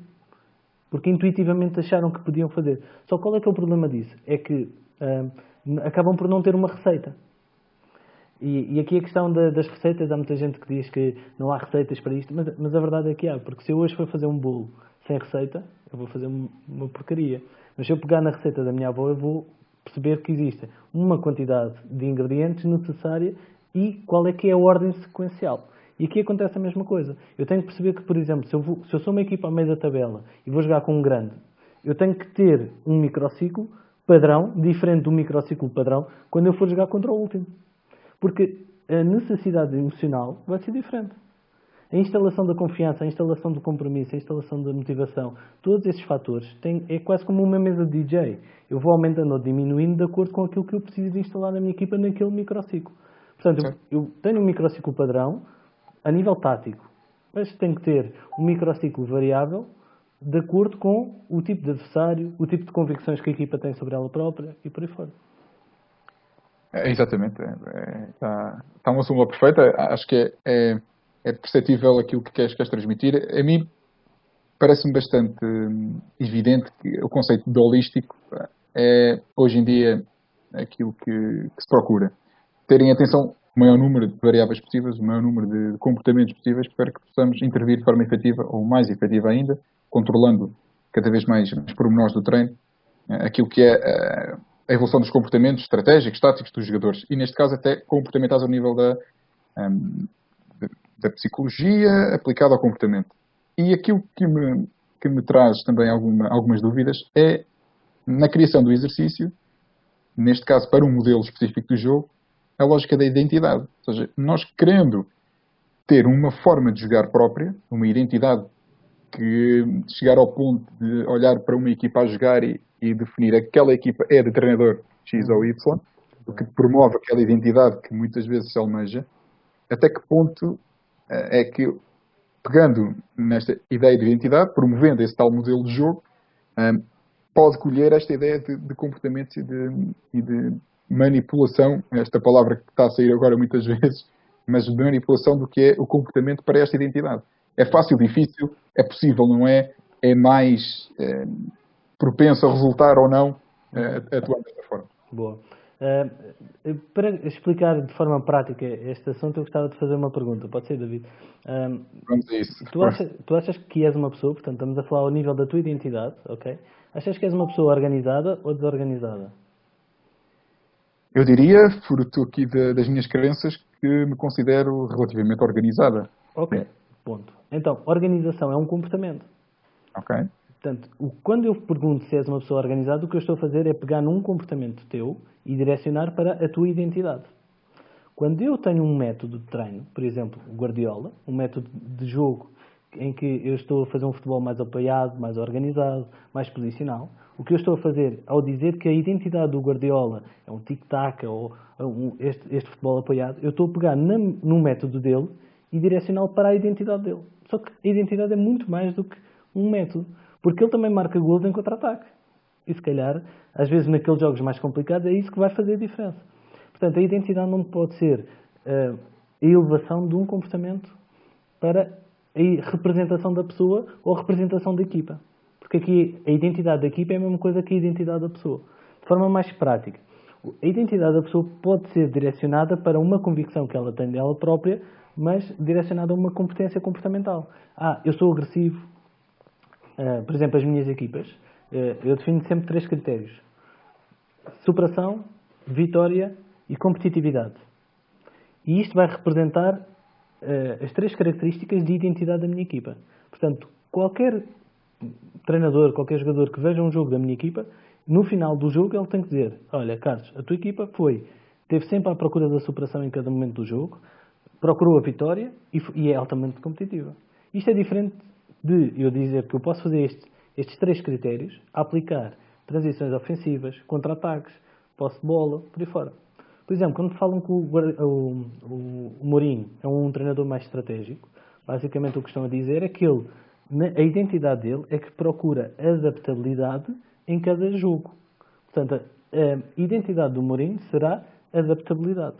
Porque intuitivamente acharam que podiam fazer. Só qual é que é o problema disso? É que acabam por não ter uma receita. E aqui a questão das receitas, há muita gente que diz que não há receitas para isto, mas a verdade é que há, porque se eu hoje for fazer um bolo sem receita, eu vou fazer uma porcaria. Mas se eu pegar na receita da minha avó, eu vou perceber que existe uma quantidade de ingredientes necessária e qual é que é a ordem sequencial. E aqui acontece a mesma coisa. Eu tenho que perceber que, por exemplo, se eu sou uma equipa a meio da tabela e vou jogar com um grande, eu tenho que ter um microciclo padrão, diferente do microciclo padrão, quando eu for jogar contra o último. Porque a necessidade emocional vai ser diferente. A instalação da confiança, a instalação do compromisso, a instalação da motivação, todos esses fatores é quase como uma mesa de DJ. Eu vou aumentando ou diminuindo de acordo com aquilo que eu preciso de instalar na minha equipa naquele microciclo. Portanto, eu tenho um microciclo padrão a nível tático, mas tenho que ter um microciclo variável de acordo com o tipo de adversário, o tipo de convicções que a equipa tem sobre ela própria e por aí fora. Exatamente. Está uma súmula perfeita. Acho que é perceptível aquilo que queres transmitir. A mim parece-me bastante evidente que o conceito de holístico é, hoje em dia, aquilo que se procura. Terem atenção o maior número de variáveis possíveis, o maior número de comportamentos possíveis para que possamos intervir de forma efetiva, ou mais efetiva ainda, controlando cada vez mais os pormenores do treino, aquilo que é a evolução dos comportamentos estratégicos, táticos dos jogadores. E neste caso até comportamentais ao nível da psicologia aplicada ao comportamento. E aquilo que me traz também algumas dúvidas é na criação do exercício, neste caso para um modelo específico do jogo, a lógica da identidade. Ou seja, nós querendo ter uma forma de jogar própria, uma identidade que chegar ao ponto de olhar para uma equipa a jogar e definir aquela equipa é de treinador X ou Y, o que promove aquela identidade que muitas vezes se almeja, até que ponto é que, pegando nesta ideia de identidade, promovendo esse tal modelo de jogo, pode colher esta ideia de comportamento e de manipulação, esta palavra que está a sair agora muitas vezes, mas de manipulação do que é o comportamento para esta identidade. É fácil, difícil, é possível, não é? É mais propenso a resultar ou não atuar desta forma. Boa. Para explicar de forma prática este assunto, eu gostava de fazer uma pergunta. Pode ser, David? Vamos a isso. Tu achas que és uma pessoa, portanto, estamos a falar ao nível da tua identidade, ok? Achas que és uma pessoa organizada ou desorganizada? Eu diria, fruto aqui das minhas crenças, que me considero relativamente organizada. Ok, ponto. Então, organização é um comportamento. Ok. Portanto, quando eu pergunto se és uma pessoa organizada, o que eu estou a fazer é pegar num comportamento teu e direcionar para a tua identidade. Quando eu tenho um método de treino, por exemplo, o Guardiola, um método de jogo em que eu estou a fazer um futebol mais apoiado, mais organizado, mais posicional, o que eu estou a fazer ao dizer que a identidade do Guardiola é um tic-tac ou este futebol apoiado, eu estou a pegar no método dele e direcioná-lo para a identidade dele. Só que a identidade é muito mais do que um método, porque ele também marca gols em contra-ataque. E se calhar, às vezes naqueles jogos mais complicados, é isso que vai fazer a diferença. Portanto, a identidade não pode ser a elevação de um comportamento para a representação da pessoa ou a representação da equipa. Porque aqui a identidade da equipa é a mesma coisa que a identidade da pessoa. De forma mais prática, a identidade da pessoa pode ser direcionada para uma convicção que ela tem dela própria, mas direcionada a uma competência comportamental. Eu sou agressivo. Por exemplo, as minhas equipas, eu defino sempre 3 critérios: superação, vitória e competitividade. E isto vai representar as 3 características de identidade da minha equipa. Portanto, qualquer treinador, qualquer jogador que veja um jogo da minha equipa, no final do jogo ele tem que dizer: olha, Carlos, a tua equipa esteve sempre à procura da superação em cada momento do jogo, procurou a vitória e é altamente competitiva. Isto é diferente de eu dizer que eu posso fazer estes 3 critérios, aplicar transições ofensivas, contra-ataques, posse de bola, por aí fora. Por exemplo, quando falam que o Mourinho é um treinador mais estratégico, basicamente o que estão a dizer é que a identidade dele é que procura adaptabilidade em cada jogo. Portanto, a identidade do Mourinho será adaptabilidade.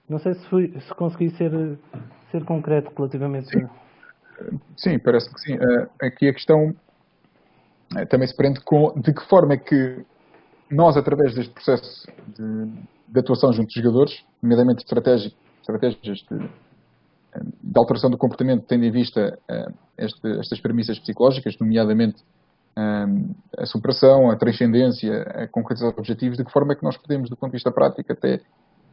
Não sei se consegui ser concreto relativamente a... Sim, parece que sim. Aqui a questão também se prende com de que forma é que nós, através deste processo de atuação junto dos jogadores, nomeadamente estratégias de alteração do comportamento, tendo em vista estas premissas psicológicas, nomeadamente a superação, a transcendência, a concretização de objetivos, de que forma é que nós podemos, do ponto de vista prático, até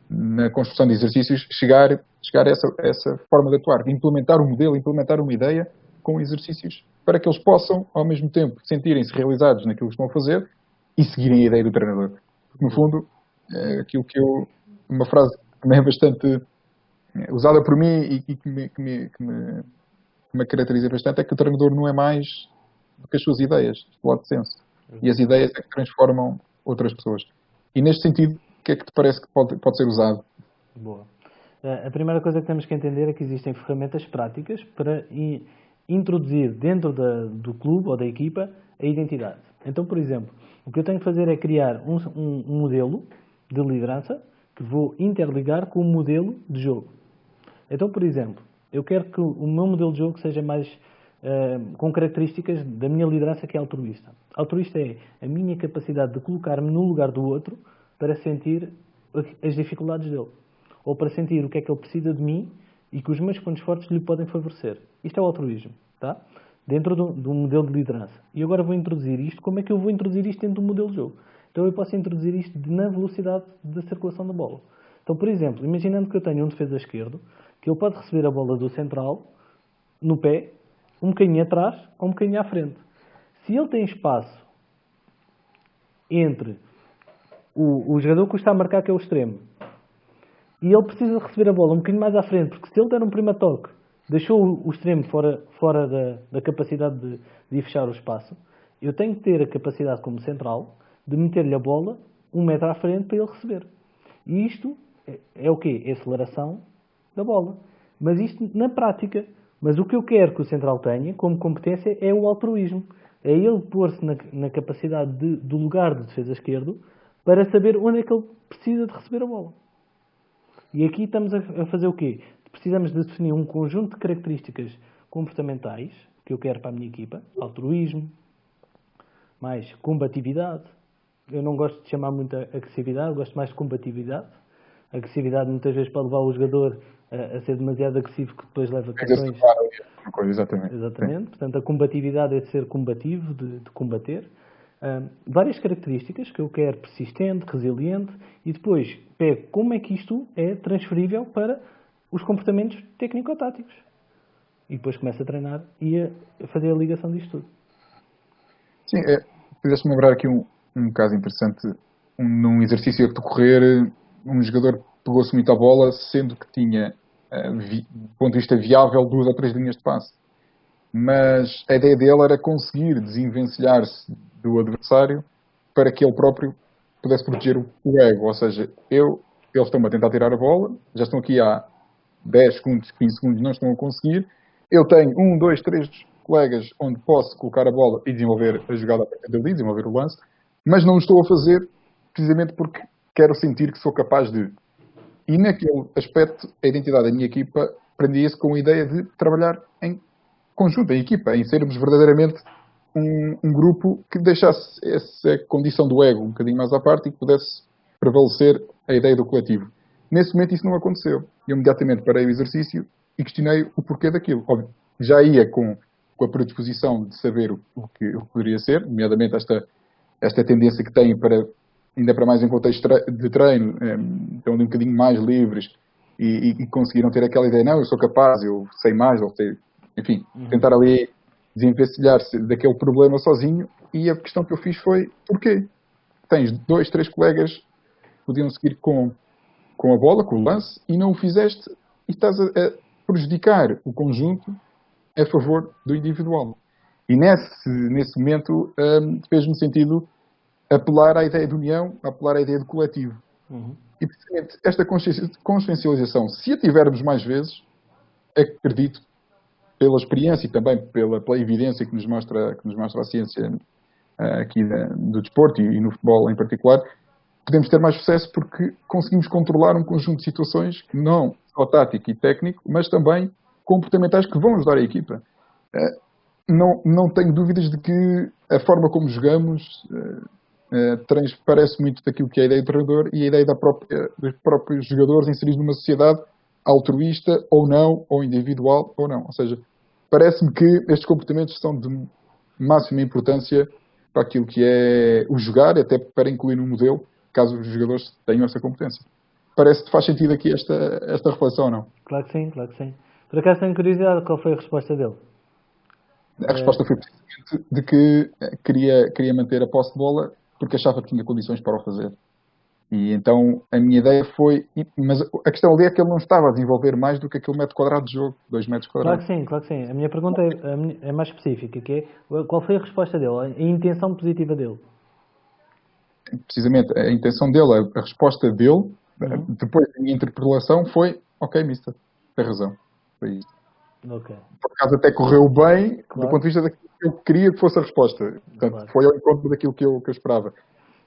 na construção de exercícios, chegar a essa forma de atuar, de implementar um modelo, implementar uma ideia com exercícios, para que eles possam, ao mesmo tempo, sentirem-se realizados naquilo que estão a fazer e seguirem a ideia do treinador. Porque, no fundo, aquilo uma frase que também é bastante usada por mim e que me caracteriza bastante é que o treinador não é mais do que as suas ideias, do lado de senso. E as ideias é que transformam outras pessoas. E neste sentido, o que é que te parece que pode ser usado? Boa. A primeira coisa que temos que entender é que existem ferramentas práticas para introduzir dentro do clube ou da equipa a identidade. Então, por exemplo, o que eu tenho que fazer é criar um modelo de liderança que vou interligar com um modelo de jogo. Então, por exemplo, eu quero que o meu modelo de jogo seja mais com características da minha liderança, que é altruísta. Altruísta é a minha capacidade de colocar-me no lugar do outro para sentir as dificuldades dele. Ou para sentir o que é que ele precisa de mim e que os meus pontos fortes lhe podem favorecer. Isto é o altruísmo, tá? Dentro de um modelo de liderança. E agora vou introduzir isto. Como é que eu vou introduzir isto dentro do modelo de jogo? Então eu posso introduzir isto na velocidade da circulação da bola. Então, por exemplo, imaginando que eu tenho um defesa esquerdo, que ele pode receber a bola do central no pé, um bocadinho atrás ou um bocadinho à frente. Se ele tem espaço entre o jogador que está a marcar, que é o extremo, e ele precisa receber a bola um bocadinho mais à frente, porque se ele der um primeiro toque, deixou o extremo fora da capacidade de ir fechar o espaço, eu tenho que ter a capacidade como central de meter-lhe a bola 1 metro à frente para ele receber. E isto é o quê? É a aceleração da bola. Mas isto na prática. Mas o que eu quero que o central tenha como competência é o altruísmo. É ele pôr-se na capacidade do lugar de defesa esquerdo para saber onde é que ele precisa de receber a bola. E aqui estamos a fazer o quê? Precisamos de definir um conjunto de características comportamentais que eu quero para a minha equipa. Altruísmo, mais combatividade. Eu não gosto de chamar muito agressividade, gosto mais de combatividade. A agressividade muitas vezes pode levar o jogador a ser demasiado agressivo, que depois leva cartões. Exatamente. Exatamente. Portanto, a combatividade é de ser combativo, de combater. Várias características que eu quero: persistente, resiliente, e depois pego como é que isto é transferível para os comportamentos técnico-táticos. E depois começo a treinar e a fazer a ligação disto tudo. Sim, deixa-me lembrar aqui um caso interessante. Num exercício a decorrer, um jogador pegou-se muito à bola, sendo que tinha, do ponto de vista viável, 2 ou 3 linhas de passe. Mas a ideia dele era conseguir desenvencilhar-se do adversário para que ele próprio pudesse proteger o ego. Ou seja, eles estão-me a tentar tirar a bola, já estão aqui há 10 segundos, 15 segundos, não estão a conseguir. Eu tenho 1, 2, 3 colegas onde posso colocar a bola e desenvolver a jogada a partir dali, desenvolver o lance, mas não o estou a fazer precisamente porque quero sentir que sou capaz de. E naquele aspecto, a identidade da minha equipa prendia-se com a ideia de trabalhar em conjunto, em equipa, em sermos verdadeiramente um grupo que deixasse essa condição do ego um bocadinho mais à parte e que pudesse prevalecer a ideia do coletivo. Nesse momento isso não aconteceu. Eu imediatamente parei o exercício e questionei o porquê daquilo. Óbvio, já ia com a predisposição de saber o que poderia ser, nomeadamente esta tendência que têm para, ainda para mais em contexto de treino, estão ali um bocadinho mais livres e conseguiram ter aquela ideia: não, eu sou capaz, eu sei mais, ou sei, enfim, tentar ali desenvencilhar-se daquele problema sozinho. E a questão que eu fiz foi: porquê? Tens 2, 3 colegas que podiam seguir com a bola, com o lance, e não o fizeste, e estás a prejudicar o conjunto a favor do individual. E nesse momento fez-me sentido apelar à ideia de união, apelar à ideia de coletivo. E precisamente esta consciencialização, se a tivermos mais vezes, acredito, pela experiência e também pela evidência que nos mostra a ciência aqui do desporto e no futebol em particular, podemos ter mais sucesso porque conseguimos controlar um conjunto de situações, não só tático e técnico, mas também comportamentais, que vão ajudar a equipa. Não tenho dúvidas de que a forma como jogamos transparece muito daquilo que é a ideia do treinador e a ideia dos próprios jogadores inseridos numa sociedade altruísta ou não, ou individual ou não. Ou seja, parece-me que estes comportamentos são de máxima importância para aquilo que é o jogar, até para incluir no modelo, caso os jogadores tenham essa competência. Parece que faz sentido aqui esta reflexão, não? Claro que sim, claro que sim. Por acaso tenho curiosidade, qual foi a resposta dele? A resposta foi precisamente de que queria manter a posse de bola porque achava que tinha condições para o fazer. E então a minha ideia foi. Mas a questão ali é que ele não estava a desenvolver mais do que aquele metro quadrado de jogo, 2 metros Claro quadrados. que sim, claro que sim. A minha pergunta é mais específica, que é qual foi a resposta dele, a intenção positiva dele? Precisamente a intenção dele, a resposta dele, Uhum. depois da minha interpelação, foi: ok, mister, tem razão. Foi isto. Ok, Por acaso até correu bem do claro, ponto de vista daquilo que eu queria que fosse a resposta. Portanto, claro, foi ao encontro daquilo que eu esperava.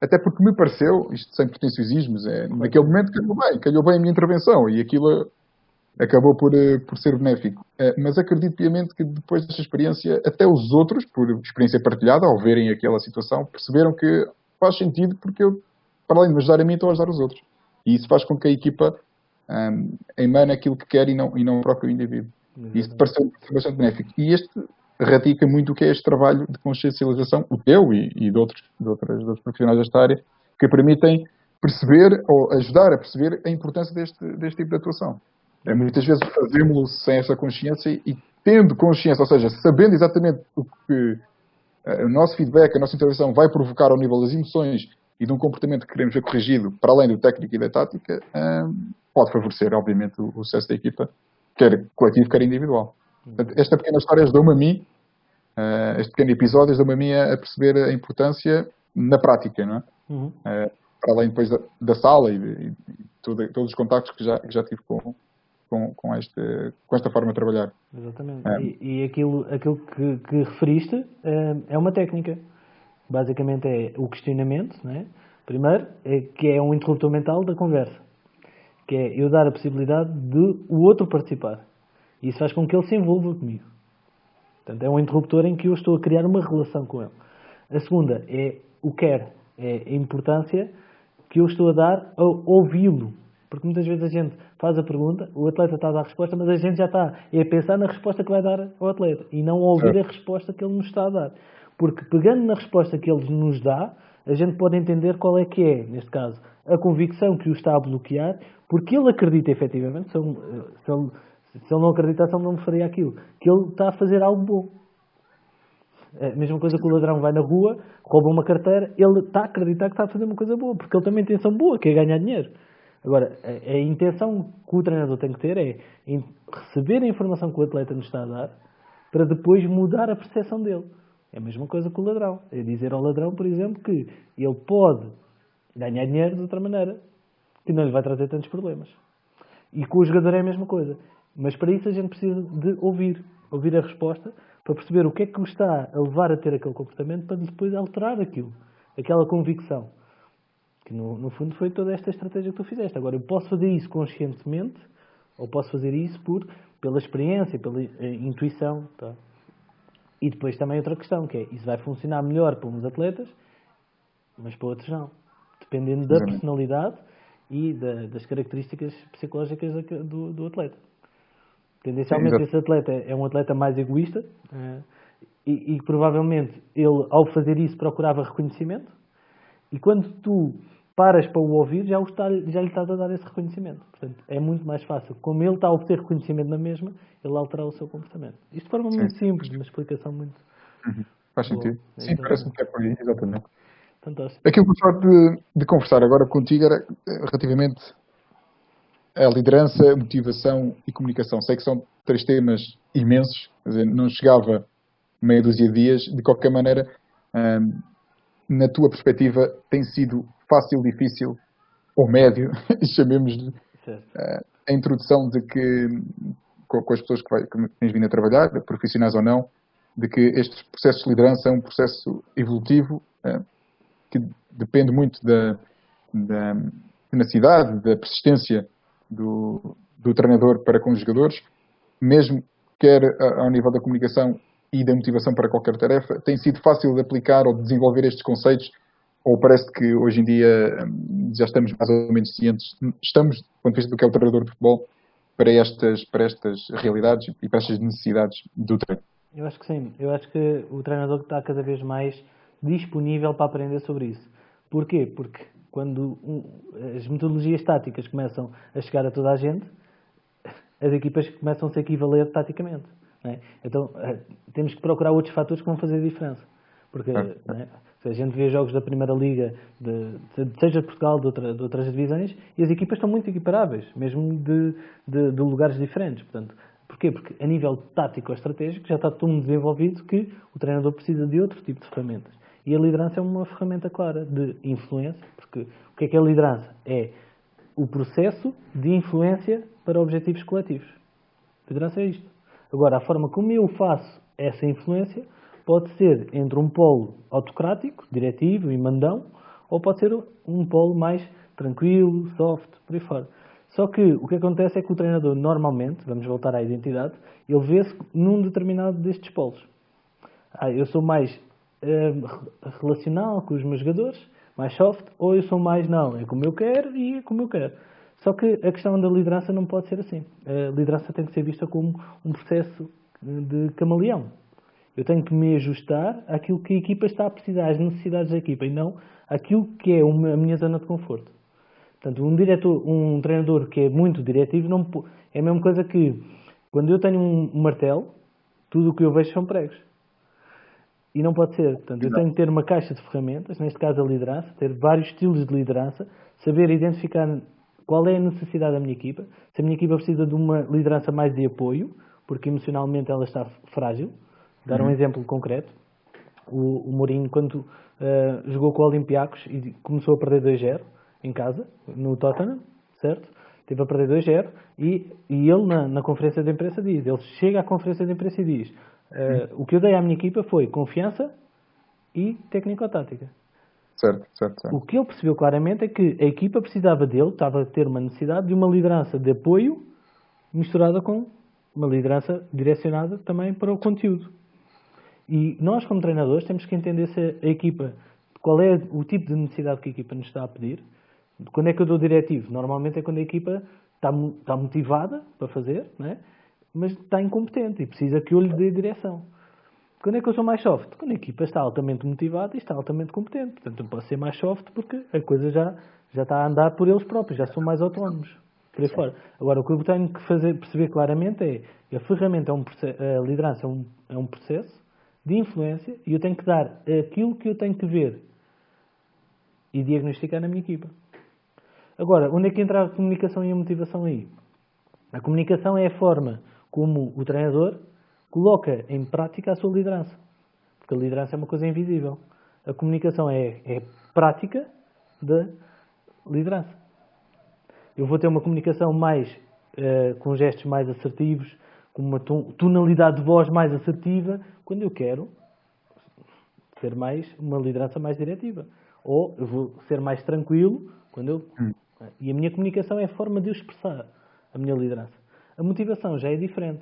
Até porque me pareceu, isto sem pretenciosismos, claro que naquele sim. momento calhou bem a minha intervenção e aquilo acabou por ser benéfico. Mas acredito piamente que depois desta experiência, até os outros, por experiência partilhada, ao verem aquela situação, perceberam que faz sentido porque eu, para além de me ajudar a mim, estou a ajudar os outros. E isso faz com que a equipa emane aquilo que quer e não o próprio indivíduo. E isso Exatamente. pareceu bastante benéfico. E este radica muito o que é este trabalho de consciencialização, o teu e de outros profissionais desta área, que permitem perceber ou ajudar a perceber a importância deste tipo de atuação. Muitas Exatamente. vezes fazemos-lo sem essa consciência e tendo consciência, ou seja, sabendo exatamente o que o nosso feedback, a nossa intervenção vai provocar ao nível das emoções e de um comportamento que queremos ver corrigido, para além do técnico e da tática, pode favorecer, obviamente, o sucesso da equipa, quer coletivo, quer individual. Portanto, Exatamente. esta pequena história ajudou-me a mim, este pequeno episódio ajudou-me a mim a perceber a importância na prática, não é? Uhum. Para além depois da sala e todos os contactos que já tive com esta forma de trabalhar. Exatamente. E aquilo que referiste é uma técnica. Basicamente é o questionamento, não é? Primeiro, que é um interruptor mental da conversa. Que é eu dar a possibilidade de o outro participar. E isso faz com que ele se envolva comigo. Portanto, é um interruptor em que eu estou a criar uma relação com ele. A segunda é o quer. É a importância que eu estou a dar a ouvi-lo. Porque muitas vezes a gente faz a pergunta, o atleta está a dar a resposta, mas a gente já está a pensar na resposta que vai dar ao atleta e não a ouvir a resposta que ele nos está a dar. Porque pegando na resposta que ele nos dá, a gente pode entender qual é que é, neste caso, a convicção que o está a bloquear, porque ele acredita efetivamente, se ele não acreditasse, ele não me faria aquilo, que ele está a fazer algo bom. É a mesma coisa que o ladrão vai na rua, rouba uma carteira, ele está a acreditar que está a fazer uma coisa boa, porque ele tem uma intenção boa, que é ganhar dinheiro. Agora, a intenção que o treinador tem que ter é receber a informação que o atleta nos está a dar para depois mudar a percepção dele. É a mesma coisa que o ladrão. É dizer ao ladrão, por exemplo, que ele pode ganhar dinheiro de outra maneira, que não lhe vai trazer tantos problemas. E com o jogador é a mesma coisa. Mas para isso a gente precisa de ouvir a resposta, para perceber o que é que o está a levar a ter aquele comportamento, para depois alterar aquilo, aquela convicção. Que no fundo foi toda esta estratégia que tu fizeste. Agora, eu posso fazer isso conscientemente, ou posso fazer isso pela experiência, pela intuição. Tá? E depois também outra questão, que é, isso vai funcionar melhor para uns atletas, mas para outros não. Dependendo da Precisamente. personalidade e das características psicológicas do atleta. Sim, Tendencialmente exato. esse atleta é um atleta mais egoísta e provavelmente ele, ao fazer isso, procurava reconhecimento e quando tu paras para o ouvir, já lhe estás a dar esse reconhecimento. Portanto, é muito mais fácil. Como ele está a obter reconhecimento na mesma, ele alterar o seu comportamento. Isto de forma Sim, muito sim. simples, uma explicação muito Uhum. Faz boa. sentido. É Sim, parece-me exatamente. que é por aí, exatamente. Fantástico. Aquilo que eu gostava de conversar agora contigo era relativamente à liderança, motivação e comunicação. Sei que são 3 temas imensos, quer dizer, não chegava meia dúzia de dias. De qualquer maneira, hum, na tua perspectiva, tem sido fácil, difícil ou médio, chamemos-lhe, Certo. a introdução de que, com as pessoas que tens vindo a trabalhar, profissionais ou não, de que estes processos de liderança é um processo evolutivo que depende muito da tenacidade, da persistência do treinador para com os jogadores, mesmo quer ao nível da comunicação e da motivação para qualquer tarefa. Tem sido fácil de aplicar ou de desenvolver estes conceitos, ou parece que hoje em dia já estamos mais ou menos cientes, estamos, do ponto de vista do que é o treinador de futebol, para estas realidades e para estas necessidades do treino. Eu acho que sim. Eu acho que o treinador está cada vez mais disponível para aprender sobre isso. Porquê? Porque quando as metodologias táticas começam a chegar a toda a gente, as equipas começam a se equivaler taticamente. Não é? Então, temos que procurar outros fatores que vão fazer a diferença. Porque Ah, não é? Se a gente vê jogos da Primeira Liga, seja de Portugal, de outras divisões, e as equipas estão muito equiparáveis, mesmo de lugares diferentes. Portanto, porquê? Porque a nível tático ou estratégico já está todo mundo desenvolvido que o treinador precisa de outro tipo de ferramentas. E a liderança é uma ferramenta clara de influência, porque o que é a liderança? É o processo de influência para objetivos coletivos. A liderança é isto. Agora, a forma como eu faço essa influência pode ser entre um polo autocrático, diretivo e mandão, ou pode ser um polo mais tranquilo, soft, por aí fora. Só que o que acontece é que o treinador, normalmente, vamos voltar à identidade, ele vê-se num determinado destes polos. Eu sou mais relacional com os meus jogadores, mais soft, ou eu sou mais, não, é como eu quero e é como eu quero. Só que a questão da liderança não pode ser assim. A liderança tem que ser vista como um processo de camaleão. Eu tenho que me ajustar àquilo que a equipa está a precisar, às necessidades da equipa, e não àquilo que é a minha zona de conforto. Portanto, um treinador que é muito diretivo é a mesma coisa que quando eu tenho um martelo, tudo o que eu vejo são pregos. E não pode ser. Portanto, eu tenho que ter uma caixa de ferramentas, neste caso a liderança, ter vários estilos de liderança, saber identificar qual é a necessidade da minha equipa. Se a minha equipa precisa de uma liderança mais de apoio, porque emocionalmente ela está frágil. Dar um exemplo concreto. O Mourinho, quando jogou com o Olympiacos e começou a perder 2-0 em casa, no Tottenham, certo? Teve a perder 2-0 e ele na conferência de imprensa diz, ele chega à conferência de imprensa e diz o que eu dei à minha equipa foi confiança e técnico-tática. Certo, certo, certo. O que ele percebeu claramente é que a equipa precisava dele, estava a ter uma necessidade de uma liderança de apoio misturada com uma liderança direcionada também para o conteúdo. E nós, como treinadores, temos que entender se a equipa, qual é o tipo de necessidade que a equipa nos está a pedir. Quando é que eu dou diretivo? Normalmente é quando a equipa está motivada para fazer, né? Mas está incompetente e precisa que eu lhe dê direção. Quando é que eu sou mais soft? Quando a equipa está altamente motivada e está altamente competente. Portanto, eu posso ser mais soft porque a coisa já está a andar por eles próprios, já são mais autónomos. Por aí fora. Agora, o que eu tenho que perceber claramente é a ferramenta, a liderança é um processo de influência e eu tenho que dar aquilo que eu tenho que ver e diagnosticar na minha equipa. Agora, onde é que entra a comunicação e a motivação aí? A comunicação é a forma como o treinador coloca em prática a sua liderança. Porque a liderança é uma coisa invisível. A comunicação é prática da liderança. Eu vou ter uma comunicação mais com gestos mais assertivos, com uma tonalidade de voz mais assertiva, quando eu quero ser uma liderança mais diretiva. Ou eu vou ser mais tranquilo quando eu... E a minha comunicação é a forma de eu expressar a minha liderança. A motivação já é diferente.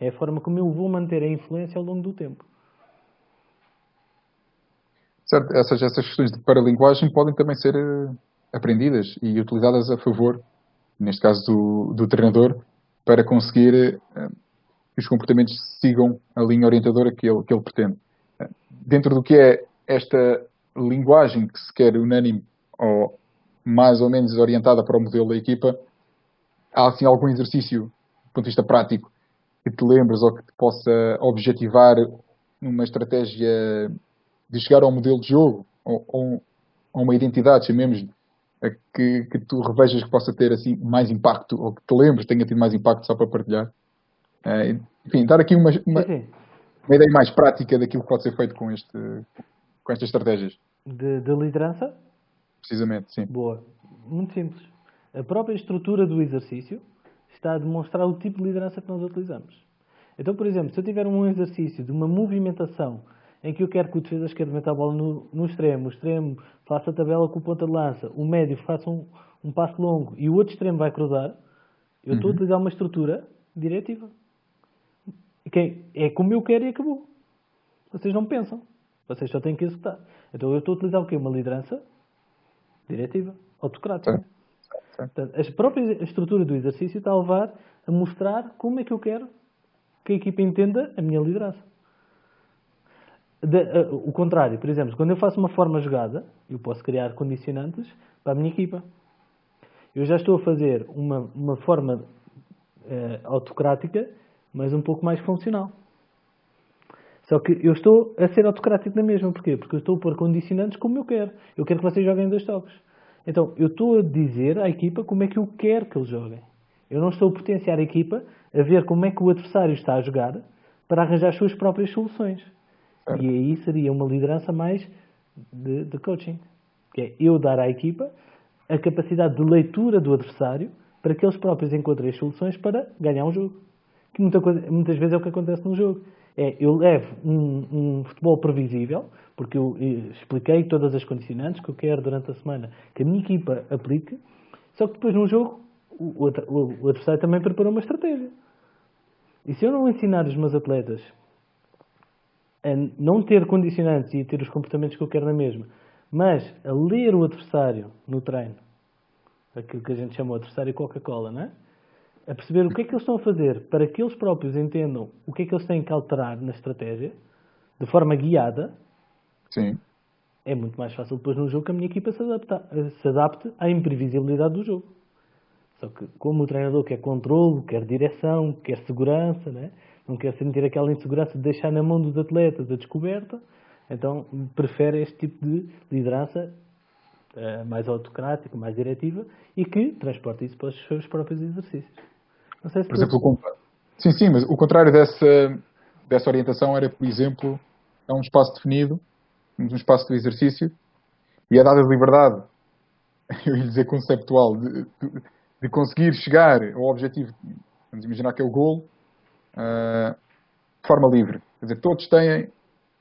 É a forma como eu vou manter a influência ao longo do tempo. Certo, essas questões de paralinguagem podem também ser aprendidas e utilizadas a favor, neste caso do treinador, para conseguir que os comportamentos sigam a linha orientadora que ele pretende. Dentro do que é esta linguagem que se quer unânime ou mais ou menos orientada para o modelo da equipa, há assim algum exercício, do ponto de vista prático, que te lembres ou que te possa objetivar uma estratégia de chegar ao modelo de jogo ou uma identidade, chamemos que tu revejas que possa ter assim mais impacto ou que te lembres tenha tido mais impacto só para partilhar. Enfim, dar aqui uma ideia mais prática daquilo que pode ser feito com estas estratégias. De liderança? Precisamente, sim. Boa. Muito simples. A própria estrutura do exercício está a demonstrar o tipo de liderança que nós utilizamos. Então, por exemplo, se eu tiver um exercício de uma movimentação em que eu quero que o defesa esquerdo meta a bola no extremo, o extremo faça a tabela com o ponta de lança, o médio faça um passo longo e o outro extremo vai cruzar, eu estou a utilizar uma estrutura diretiva. É como eu quero e acabou. Vocês não pensam. Vocês só têm que executar. Então eu estou a utilizar o quê? Uma liderança diretiva, autocrática. Portanto, a própria estrutura do exercício está a levar a mostrar como é que eu quero que a equipa entenda a minha liderança. O contrário, por exemplo, quando eu faço uma forma jogada, eu posso criar condicionantes para a minha equipa. Eu já estou a fazer uma forma autocrática, mas um pouco mais funcional. Só que eu estou a ser autocrático na mesma. Porquê? Porque eu estou a pôr condicionantes como eu quero. Eu quero que vocês joguem 2 toques. Então, eu estou a dizer à equipa como é que eu quero que eles joguem. Eu não estou a potenciar a equipa a ver como é que o adversário está a jogar para arranjar as suas próprias soluções. Certo. E aí seria uma liderança mais de coaching. Que é eu dar à equipa a capacidade de leitura do adversário para que eles próprios encontrem as soluções para ganhar um jogo. Que muitas vezes é o que acontece num jogo. Eu levo um futebol previsível, porque eu expliquei todas as condicionantes que eu quero durante a semana que a minha equipa aplique, só que depois num jogo o adversário também preparou uma estratégia. E se eu não ensinar os meus atletas a não ter condicionantes e ter os comportamentos que eu quero na mesma, mas a ler o adversário no treino, aquilo que a gente chama o adversário Coca-Cola, não é? A perceber o que é que eles estão a fazer para que eles próprios entendam o que é que eles têm que alterar na estratégia, de forma guiada, Sim. é muito mais fácil depois no jogo que a minha equipa se adapte à imprevisibilidade do jogo. Só que como o treinador quer controle, quer direção, quer segurança, né? Não quer sentir aquela insegurança de deixar na mão dos atletas a descoberta, então prefere este tipo de liderança mais autocrática, mais diretiva e que transporta isso para os seus próprios exercícios. Não sei se Por exemplo, sim, mas o contrário dessa orientação era, por exemplo, é um espaço definido, um espaço de exercício, e é dada a liberdade, eu ia dizer conceptual, de conseguir chegar ao objetivo, vamos imaginar que é o golo, de forma livre. Quer dizer, todos têm,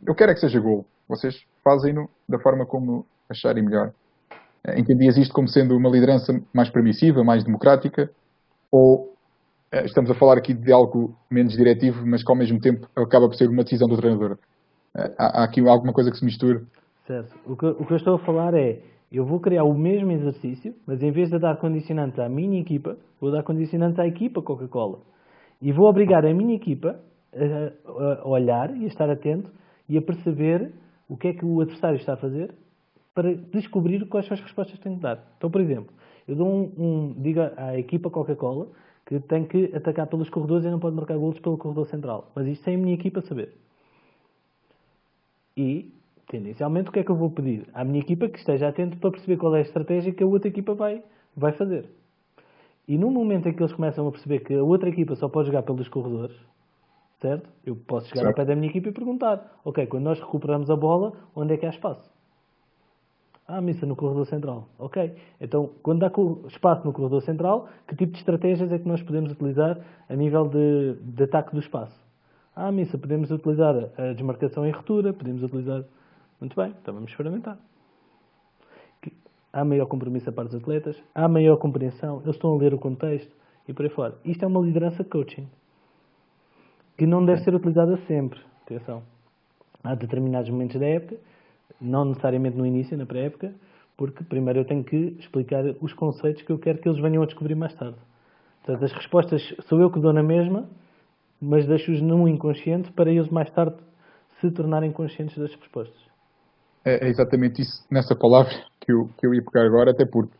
eu quero é que seja golo, vocês fazem-no da forma como acharem melhor. Entendias isto como sendo uma liderança mais permissiva, mais democrática, ou estamos a falar aqui de algo menos diretivo, mas que ao mesmo tempo acaba por ser uma decisão do treinador? Há aqui alguma coisa que se misture? Certo. O que eu estou a falar é, eu vou criar o mesmo exercício, mas em vez de dar condicionantes à minha equipa, vou dar condicionantes à equipa Coca-Cola. E vou obrigar a minha equipa a olhar e a estar atento e a perceber o que é que o adversário está a fazer para descobrir quais são as respostas que tem que dar. Então, por exemplo, eu digo à equipa Coca-Cola que tem que atacar pelos corredores e não pode marcar golos pelo corredor central. Mas isto sem a minha equipa saber. E, tendencialmente, o que é que eu vou pedir? À minha equipa que esteja atento para perceber qual é a estratégia que a outra equipa vai fazer. E no momento em que eles começam a perceber que a outra equipa só pode jogar pelos corredores, certo? Eu posso chegar ao pé da minha equipa e perguntar: ok, quando nós recuperamos a bola, onde é que há espaço? Missa no corredor central. Ok. Então, quando há espaço no corredor central, que tipo de estratégias é que nós podemos utilizar a nível de ataque do espaço? Missa, podemos utilizar a desmarcação em ruptura, podemos utilizar... Muito bem, então vamos experimentar. Há maior compromisso a parte dos atletas, há maior compreensão, eles estão a ler o contexto e por aí fora. Isto é uma liderança coaching, que não deve ser utilizada sempre. Atenção. Há determinados momentos da época, não necessariamente no início, na pré-época, porque primeiro eu tenho que explicar os conceitos que eu quero que eles venham a descobrir mais tarde. Portanto, as respostas sou eu que dou na mesma, mas deixo-os no inconsciente para eles mais tarde se tornarem conscientes das respostas. É exatamente isso, nessa palavra que eu ia pegar agora, até porque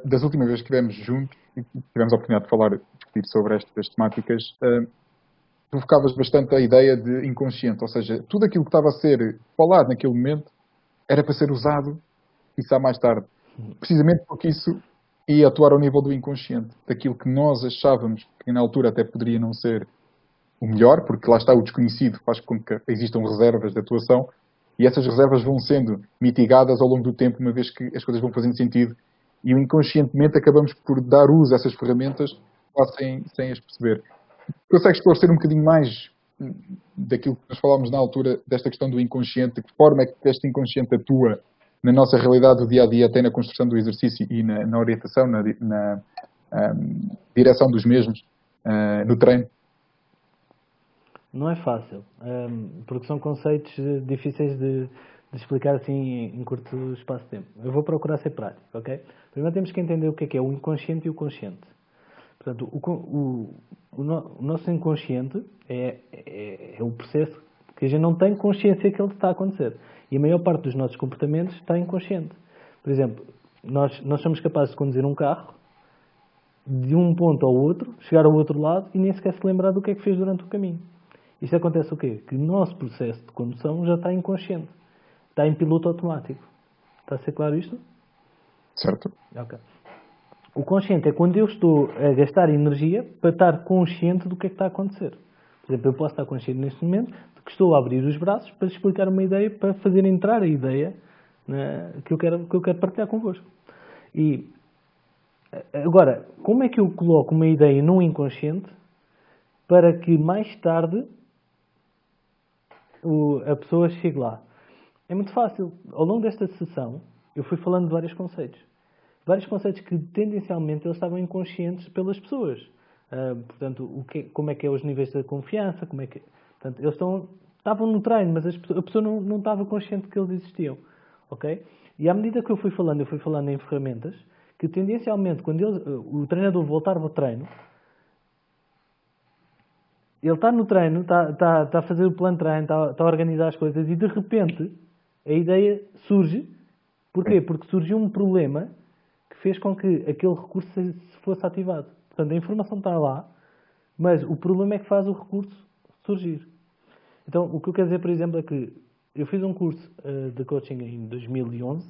das últimas vezes que estivemos juntos e tivemos a oportunidade de falar, discutir sobre estas temáticas, tu focavas bastante a ideia de inconsciente, ou seja, tudo aquilo que estava a ser falado naquele momento era para ser usado, quiçá mais tarde. Precisamente porque isso ia atuar ao nível do inconsciente, daquilo que nós achávamos que na altura até poderia não ser o melhor, porque lá está o desconhecido, faz com que existam reservas de atuação, e essas reservas vão sendo mitigadas ao longo do tempo, uma vez que as coisas vão fazendo sentido, e inconscientemente acabamos por dar uso a essas ferramentas quase sem as perceber. Consegues esclarecer um bocadinho mais daquilo que nós falámos na altura, desta questão do inconsciente, de que forma é que este inconsciente atua na nossa realidade do dia-a-dia, até na construção do exercício e na orientação, na direção dos mesmos, no treino? Não é fácil, porque são conceitos difíceis de explicar assim em curto espaço de tempo. Eu vou procurar ser prático, ok? Primeiro temos que entender o que é o inconsciente e o consciente. Portanto, o nosso inconsciente é o processo que a gente não tem consciência que ele está a acontecer. E a maior parte dos nossos comportamentos está inconsciente. Por exemplo, nós somos capazes de conduzir um carro de um ponto ao outro, chegar ao outro lado e nem sequer se lembrar do que é que fez durante o caminho. Isto acontece o quê? Que o nosso processo de condução já está inconsciente. Está em piloto automático. Está a ser claro isto? Certo? Ok. O consciente é quando eu estou a gastar energia para estar consciente do que é que está a acontecer. Por exemplo, eu posso estar consciente neste momento de que estou a abrir os braços para explicar uma ideia, para fazer entrar a ideia, né, que eu quero partilhar convosco. E agora, como é que eu coloco uma ideia num inconsciente para que mais tarde a pessoa chegue lá? É muito fácil. Ao longo desta sessão, eu fui falando de vários conceitos. Vários conceitos que, tendencialmente, eles estavam inconscientes pelas pessoas. Portanto, como é que é os níveis de confiança, como é que... Portanto, eles estavam no treino, mas a pessoa não estava consciente que eles existiam. Ok? E à medida que eu fui falando em ferramentas, que tendencialmente, quando o treinador voltar ao treino, ele está no treino, está a fazer o plano de treino, está a organizar as coisas e, de repente, a ideia surge. Porquê? Porque surgiu um problema que fez com que aquele recurso se fosse ativado. Portanto, a informação está lá, mas o problema é que faz o recurso surgir. Então, o que eu quero dizer, por exemplo, é que eu fiz um curso de coaching em 2011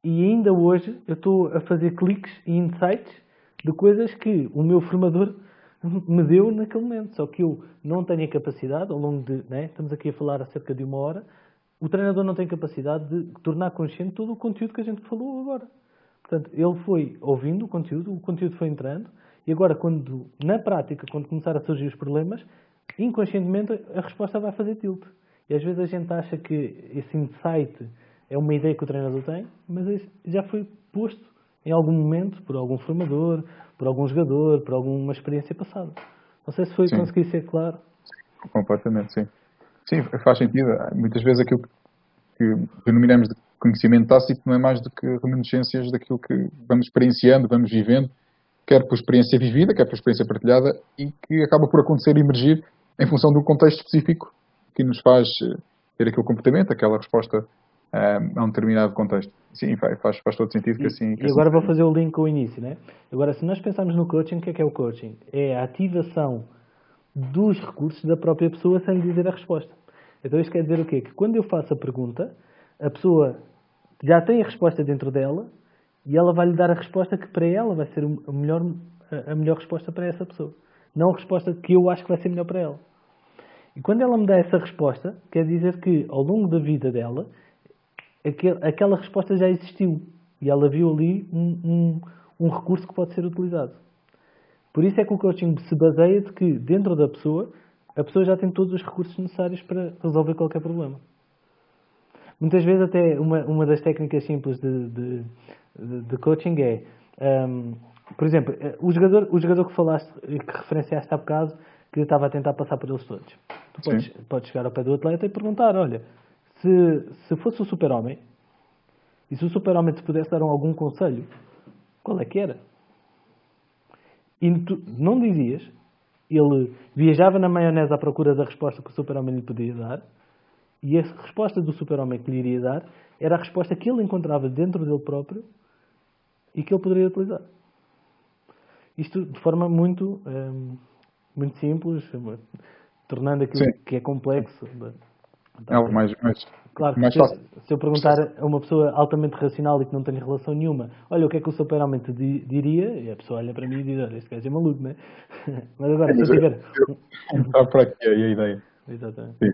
e ainda hoje eu estou a fazer cliques e insights de coisas que o meu formador me deu naquele momento. Só que eu não tenho a capacidade, ao longo de... Né, estamos aqui a falar há cerca de 1 hora, o treinador não tem capacidade de tornar consciente todo o conteúdo que a gente falou agora. Portanto, ele foi ouvindo o conteúdo foi entrando, e agora, na prática, quando começar a surgir os problemas, inconscientemente a resposta vai fazer tilt. E às vezes a gente acha que esse insight é uma ideia que o treinador tem, mas isso já foi posto em algum momento por algum formador, por algum jogador, por alguma experiência passada. Não sei se consegui ser claro. Completamente, sim. Sim, faz sentido. Muitas vezes aquilo que denominamos de conhecimento tácito não é mais do que reminiscências daquilo que vamos experienciando, vamos vivendo, quer por experiência vivida, quer por experiência partilhada, e que acaba por acontecer e emergir em função do contexto específico que nos faz ter aquele comportamento, aquela resposta a um determinado contexto. Sim, faz todo sentido que assim... E agora vou fazer o link com o início, né? Agora, se nós pensarmos no coaching, o que é o coaching? É a ativação dos recursos da própria pessoa sem lhe dizer a resposta. Então isto quer dizer o quê? Que quando eu faço a pergunta, a pessoa já tem a resposta dentro dela e ela vai lhe dar a resposta que para ela vai ser a melhor resposta para essa pessoa. Não a resposta que eu acho que vai ser melhor para ela. E quando ela me dá essa resposta, quer dizer que ao longo da vida dela, aquela resposta já existiu. E ela viu ali um recurso que pode ser utilizado. Por isso é que o coaching se baseia de que dentro da pessoa, a pessoa já tem todos os recursos necessários para resolver qualquer problema. Muitas vezes até uma das técnicas simples de coaching é, por exemplo, o jogador que falaste, que referenciaste há bocado, que estava a tentar passar por eles todos. Tu podes chegar ao pé do atleta e perguntar, olha, se fosse o super-homem, e se o super-homem te pudesse dar algum conselho, qual é que era? E tu não dizias, ele viajava na maionese à procura da resposta que o super-homem lhe podia dar, e a resposta do super-homem que lhe iria dar era a resposta que ele encontrava dentro dele próprio e que ele poderia utilizar. Isto de forma muito simples, tornando aquilo que é complexo. É algo mais claro que fácil. Se eu perguntar a uma pessoa altamente racional e que não tem relação nenhuma, olha, o que é que o super-homem te diria? E a pessoa olha para mim e diz, olha, este gajo é maluco, não é? Mas agora, se eu tiver... Está para aqui a ideia. Exatamente. Sim.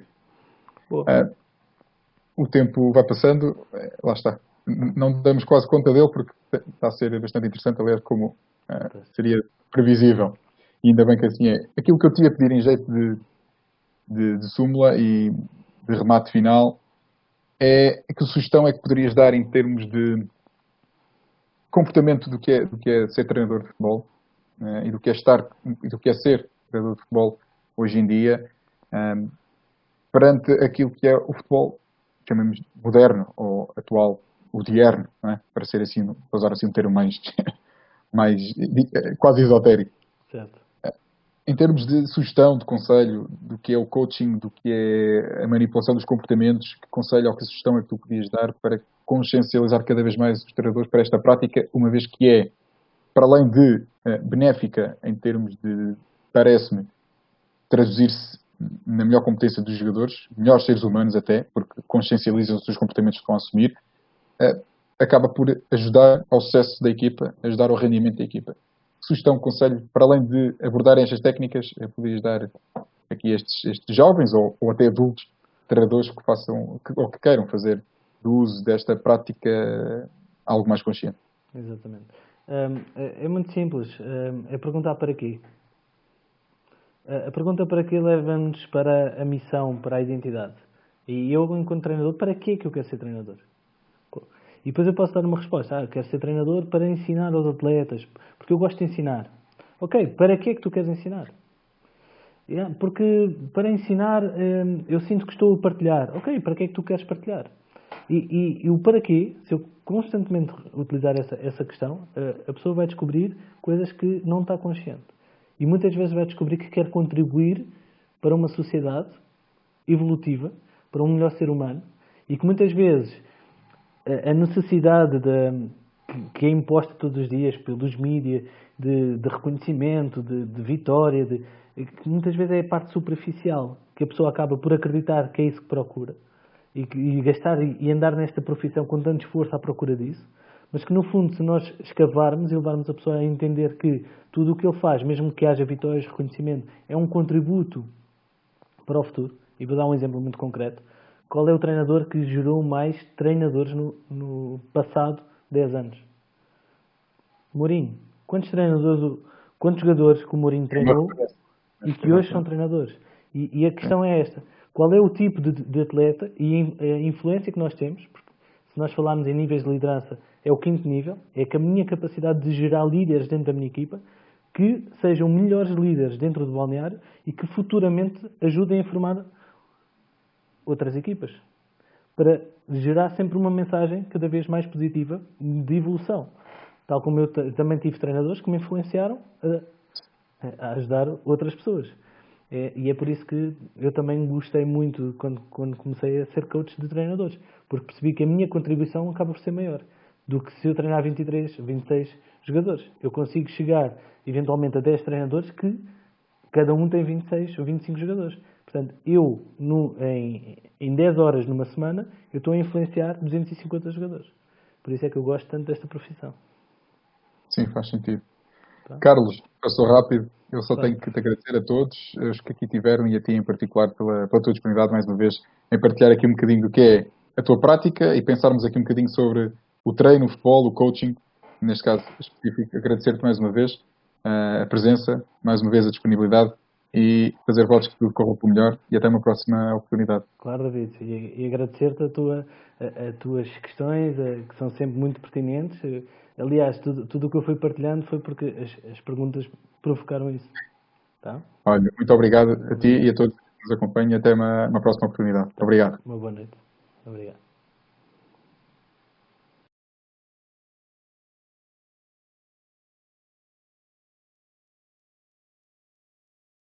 O tempo vai passando, lá está. Não damos quase conta dele porque está a ser bastante interessante a ler como seria previsível. E ainda bem que assim é. Aquilo que eu te ia pedir em jeito de súmula e de remate final é que sugestão é que poderias dar em termos de comportamento do que é ser treinador de futebol e do que é ser treinador de futebol hoje em dia perante aquilo que é o futebol, chamemos moderno ou atual, o dierno, não é? Para ser assim, para usar assim um termo mais quase esotérico. Certo. Em termos de sugestão, de conselho, do que é o coaching, do que é a manipulação dos comportamentos, que conselho ou que sugestão é que tu podias dar para consciencializar cada vez mais os treinadores para esta prática, uma vez que é, para além de benéfica em termos de, parece-me, traduzir-se na melhor competência dos jogadores, melhores seres humanos até, porque consciencializam os seus comportamentos que estão a assumir, acaba por ajudar ao sucesso da equipa, ajudar ao rendimento da equipa. Sugestão, conselho, para além de abordarem estas técnicas, podias dar aqui estes jovens ou até adultos treinadores que façam ou que queiram fazer do uso desta prática algo mais consciente. Exatamente. É muito simples. É perguntar para quê. A pergunta para quê leva-nos para a missão, para a identidade. E eu, enquanto treinador, para quê que eu quero ser treinador? E depois eu posso dar uma resposta. Quero ser treinador para ensinar aos atletas, porque eu gosto de ensinar. Ok, para que é que tu queres ensinar? Porque para ensinar eu sinto que estou a partilhar. Ok, para que é que tu queres partilhar? E o para quê, se eu constantemente utilizar essa questão, a pessoa vai descobrir coisas que não está consciente. E muitas vezes vai descobrir que quer contribuir para uma sociedade evolutiva, para um melhor ser humano, e que muitas vezes a necessidade que é imposta todos os dias pelos mídias de reconhecimento, de vitória, que muitas vezes é a parte superficial, que a pessoa acaba por acreditar que é isso que procura e gastar e andar nesta profissão com tanto esforço à procura disso, mas que no fundo, se nós escavarmos e levarmos a pessoa a entender que tudo o que ele faz, mesmo que haja vitórias, reconhecimento, é um contributo para o futuro. E vou dar um exemplo muito concreto. Qual é o treinador que gerou mais treinadores no passado 10 anos? Mourinho. Quantos jogadores que o Mourinho treinou e que hoje são treinadores? E a questão é esta. Qual é o tipo de atleta e a influência que nós temos? Porque se nós falarmos em níveis de liderança, é o 5º nível. É que a minha capacidade de gerar líderes dentro da minha equipa que sejam melhores líderes dentro do balneário e que futuramente ajudem a formar outras equipas. Para gerar sempre uma mensagem cada vez mais positiva de evolução. Tal como eu também tive treinadores que me influenciaram a ajudar outras pessoas. E é por isso que eu também gostei muito quando comecei a ser coach de treinadores. Porque percebi que a minha contribuição acaba por ser maior do que se eu treinar 23, 26 jogadores. Eu consigo chegar eventualmente a 10 treinadores que cada um tem 26 ou 25 jogadores. Portanto, eu em 10 horas numa semana, eu estou a influenciar 250 jogadores. Por isso é que eu gosto tanto desta profissão. Sim, faz sentido. Tá? Carlos, passou rápido. Eu só Claro. tenho que te agradecer a todos, os que aqui tiveram e a ti em particular pela tua disponibilidade mais uma vez em partilhar aqui um bocadinho do que é a tua prática e pensarmos aqui um bocadinho sobre o treino, o futebol, o coaching, neste caso específico. Agradecer-te mais uma vez a presença, mais uma vez a disponibilidade e fazer votos que tudo corra para o melhor e até uma próxima oportunidade. Claro, David. E agradecer-te as tuas questões, que são sempre muito pertinentes. Aliás, tudo o que eu fui partilhando foi porque as perguntas provocaram isso. Tá? Olha, muito obrigado a ti e a todos que nos acompanham. Até uma próxima oportunidade. Muito obrigado. Uma boa noite. Obrigado.